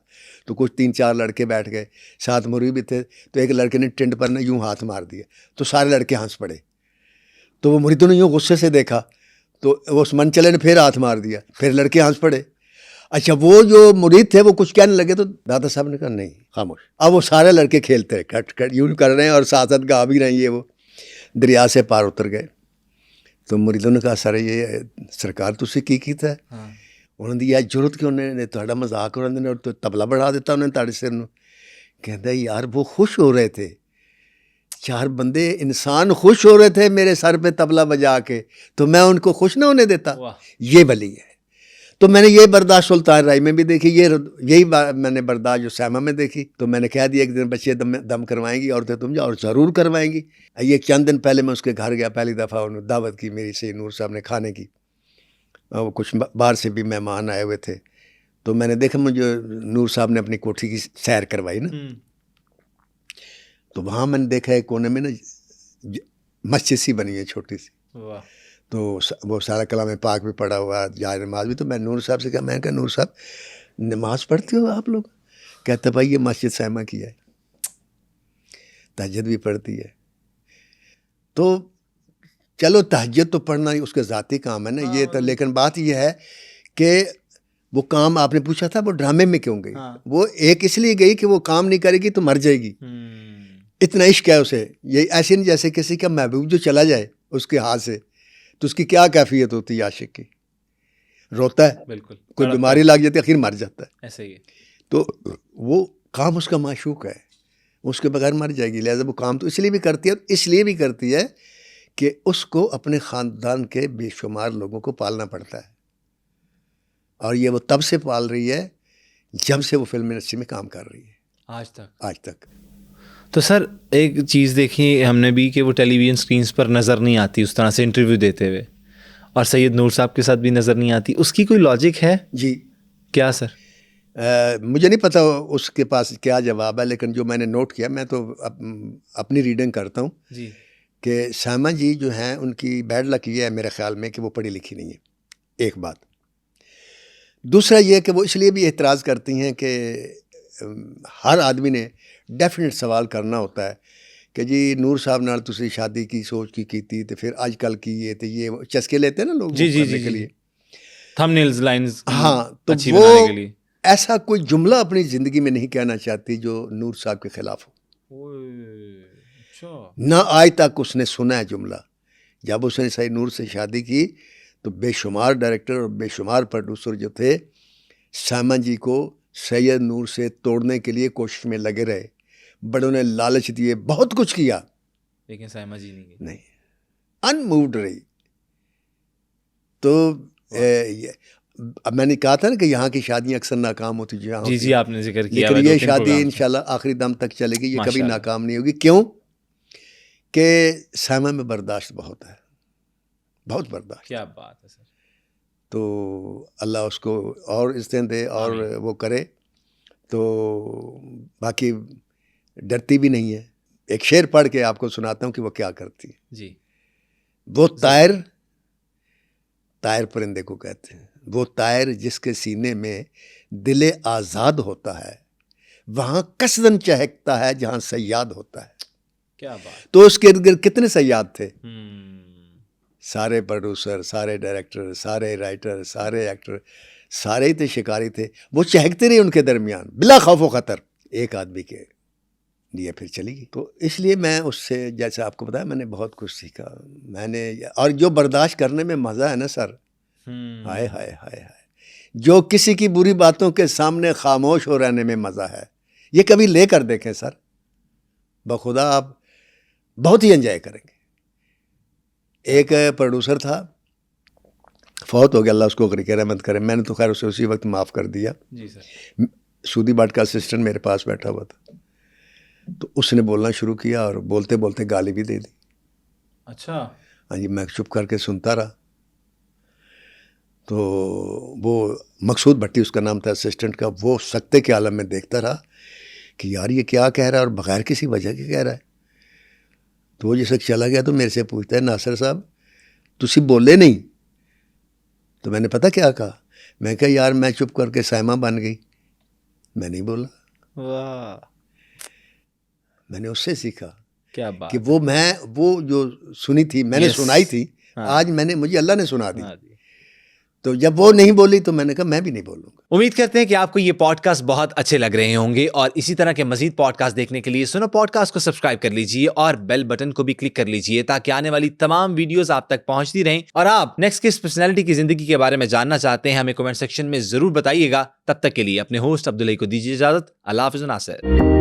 Speaker 1: تو کچھ 3-4 لڑکے بیٹھ گئے، ساتھ مرید بھی تھے، تو ایک لڑکے نے ٹنڈ پر یوں ہاتھ مار دیا، تو سارے لڑکے ہنس پڑے، تو وہ مریدوں نے یوں غصے سے دیکھا، تو اس منچلے نے پھر ہاتھ مار دیا، پھر لڑکے ہنس پڑے۔ اچھا وہ جو مرید تھے وہ کچھ کہنے لگے تو دادا صاحب نے کہا نہیں خاموش۔ اب وہ سارے لڑکے کھیلتے رہے، کٹ کٹ یوں کر رہے ہیں اور ساتھ ساتھ گا بھی رہے ہیں، یہ وہ دریا سے پار اتر گئے۔ تو مریدوں نے کہا سر یہ سرکار تسی کی کیتا ہے؟ انہوں نے یہ ضرورت کہ انہوں نے تھوڑا مذاق انہوں نے اور تو تبلا بڑھا دیتا انہوں نے تاڑے سر نو۔ کہتا ہے یار وہ خوش ہو رہے تھے، 4 بندے انسان خوش ہو رہے تھے میرے سر پہ تبلا بجا کے، تو میں ان کو خوش نہ ہونے دیتا۔ یہ ولی ہے۔ تو میں نے یہ برداشت سلطان رائی میں بھی دیکھی، یہی میں نے برداشت جو سیما میں دیکھی۔ تو میں نے کہہ دیا ایک دن بچے دم کروائیں گی عورتیں تم جاؤ، اور ضرور کروائیں گی۔ یہ چند دن پہلے میں اس کے گھر گیا، پہلی دفعہ انہوں نے دعوت کی میری سید نور صاحب نے کھانے کی، وہ کچھ باہر سے بھی مہمان آئے ہوئے تھے، تو میں نے دیکھا مجھے نور صاحب نے اپنی کوٹھی کی سیر کروائی نا، تو وہاں میں نے دیکھا ایک کونے میں نا مسجد سی بنی ہے چھوٹی سی، تو وہ سارا کلام پاک بھی پڑھا ہوا، جائے نماز بھی۔ تو میں نور صاحب سے کہا، میں نے کہا نور صاحب نماز پڑھتے ہو آپ لوگ؟ کہتا بھائی یہ مسجد سیما کی ہے، تہجد بھی پڑھتی ہے۔ تو چلو تہجد تو پڑھنا اس کے ذاتی کام ہے نا، یہ تو، لیکن بات یہ ہے کہ وہ کام آپ نے پوچھا تھا وہ ڈرامے میں کیوں گئی؟ وہ ایک اس لیے گئی کہ وہ کام نہیں کرے گی تو مر جائے گی، اتنا عشق ہے اسے۔ یہ ایسے نہیں جیسے کسی کا محبوب جو چلا جائے اس کے ہاتھ سے تو اس کی کیا کیفیت ہوتی ہے، عاشق کی روتا ہے، بالکل کوئی بیماری لگ جاتی ہے آخر مر جاتا ہے، ایسے ہی۔ تو وہ کام اس کا معشوق ہے، اس کے بغیر مر جائے گی، لہٰذا وہ کام تو اس لیے بھی کرتی ہے، اور اس لیے بھی کرتی ہے کہ اس کو اپنے خاندان کے بے شمار لوگوں کو پالنا پڑتا ہے، اور یہ وہ تب سے پال رہی ہے جب سے وہ فلم انڈسٹری میں کام کر رہی ہے، آج تک۔
Speaker 2: تو سر ایک چیز دیکھی ہم نے بھی کہ وہ ٹیلی ویژن سکرینز پر نظر نہیں آتی اس طرح سے انٹرویو دیتے ہوئے، اور سید نور صاحب کے ساتھ بھی نظر نہیں آتی، اس کی کوئی لاجک ہے؟
Speaker 1: جی
Speaker 2: کیا سر؟
Speaker 1: مجھے نہیں پتہ اس کے پاس کیا جواب ہے، لیکن جو میں نے نوٹ کیا، میں تو اپنی ریڈنگ کرتا ہوں
Speaker 2: جی، کہ
Speaker 1: سیما جی جو ہیں ان کی بیڈ لک یہ ہے میرے خیال میں کہ وہ پڑھی لکھی نہیں ہے، ایک بات۔ دوسرا یہ کہ وہ اس لیے بھی اعتراض کرتی ہیں کہ ہر آدمی نے ڈیفینیٹ سوال کرنا ہوتا ہے کہ جی نور صاحب نال تسی شادی کی سوچ کی کیتی تے پھر آج کل کی یہ تے یہ چسکے لیتے ہیں نا لوگ کرنے کے لیے،
Speaker 2: تھمبنیلز لائنز،
Speaker 1: ہاں، تو وہ ایسا کوئی جملہ اپنی زندگی میں نہیں کہنا چاہتی جو نور صاحب کے خلاف ہو، نہ آج تک اس نے سنا ہے جملہ۔ جب اس نے سید نور سے شادی کی تو بے شمار ڈائریکٹر اور بے شمار پروڈیوسر جو تھے سیما جی کو سید نور سے توڑنے کے لیے کوشش میں لگے رہے، بڑوں نے لالچ دیے، بہت کچھ کیا،
Speaker 2: لیکن سیما جی نہیں،
Speaker 1: انموڈ رہی۔ تو اب میں نے کہا تھا نا کہ یہاں کی شادیاں اکثر ناکام ہوتی،
Speaker 2: جی آپ نے ذکر کیا،
Speaker 1: لیکن یہ شادی انشاءاللہ آخری دم تک چلے گی، یہ کبھی ناکام نہیں ہوگی۔ کیوں کہ سیما میں برداشت بہت ہے، بہت برداشت۔
Speaker 2: کیا بات ہے سر!
Speaker 1: تو اللہ اس کو اور عزتیں دے اور وہ کرے۔ تو باقی ڈرتی بھی نہیں ہے۔ ایک شعر پڑھ کے آپ کو سناتا ہوں کہ وہ کیا کرتی ہے۔
Speaker 2: جی،
Speaker 1: وہ طائر پرندے کو کہتے ہیں، وہ طائر جس کے سینے میں دل آزاد ہوتا ہے، وہاں قصدن چہکتا ہے جہاں صیاد ہوتا ہے۔
Speaker 2: کیا بات!
Speaker 1: تو اس کے ارد گرد کتنے صیاد تھے، سارے پروڈیوسر، سارے ڈائریکٹر، سارے رائٹر، سارے ایکٹر، سارے ہی تھے شکاری تھے، وہ چہکتے رہے ان کے درمیان بلا خوف و خطر، ایک آدمی کے لیے پھر چلی گئی۔ تو اس لیے میں اس سے، جیسے آپ کو بتایا، میں نے بہت کچھ سیکھا، میں نے، اور جو برداشت کرنے میں مزہ ہے نا سر، ہائے ہائے ہائے ہائے، جو کسی کی بری باتوں کے سامنے خاموش ہو رہنے میں مزہ ہے، یہ کبھی لے کر دیکھیں سر، بخدا آپ بہت ہی انجوائے کریں گے۔ ایک پروڈیوسر تھا، فوت ہو گیا، اللہ اس کو غریق رحمت کرے، میں نے تو خیر اسے اسی وقت معاف کر دیا۔
Speaker 2: جی سر۔
Speaker 1: سودی بٹ کا اسسٹنٹ میرے پاس بیٹھا ہوا تھا، تو اس نے بولنا شروع کیا اور بولتے بولتے گالی بھی دے دی۔
Speaker 2: اچھا؟
Speaker 1: ہاں جی، میں چپ کر کے سنتا رہا۔ تو وہ مقصود بھٹی اس کا نام تھا اسسٹنٹ کا، وہ سکتے کے عالم میں دیکھتا رہا کہ یار یہ کیا کہہ رہا ہے اور بغیر کسی وجہ کے کہہ رہا ہے۔ تو وہ جس وقت چلا گیا تو میرے سے پوچھتا ہے، ناصر صاحب تسی بولے نہیں؟ تو میں نے پتہ کیا کہا, میں کہا یار میں چپ کر کے سائمہ بن گئی, میں نہیں بولا.
Speaker 2: واہ
Speaker 1: میں نے اس سے سیکھا
Speaker 2: کیا بات.
Speaker 1: کہ وہ جو سنی تھی میں نے سنائی تھی, آج مجھے اللہ نے سنا دی. تو جب وہ نہیں بولی تو میں نے کہا میں بھی نہیں بولوں گا.
Speaker 2: امید کرتے ہیں کہ آپ کو یہ پوڈ کاسٹ بہت اچھے لگ رہے ہوں گے, اور اسی طرح کے مزید پوڈ کاسٹ دیکھنے کے لیے سنو پوڈ کاسٹ کو سبسکرائب کر لیجئے اور بیل بٹن کو بھی کلک کر لیجئے تاکہ آنے والی تمام ویڈیوز آپ تک پہنچتی رہیں. اور آپ نیکسٹ کس پرسنالٹی کی زندگی کے بارے میں جاننا چاہتے ہیں ہمیں کمنٹ سیکشن میں ضرور بتائیے گا. تب تک کے لیے اپنے ہوسٹ عبداللہ کو دیجیے اجازت. اللہ حافظ ناصر.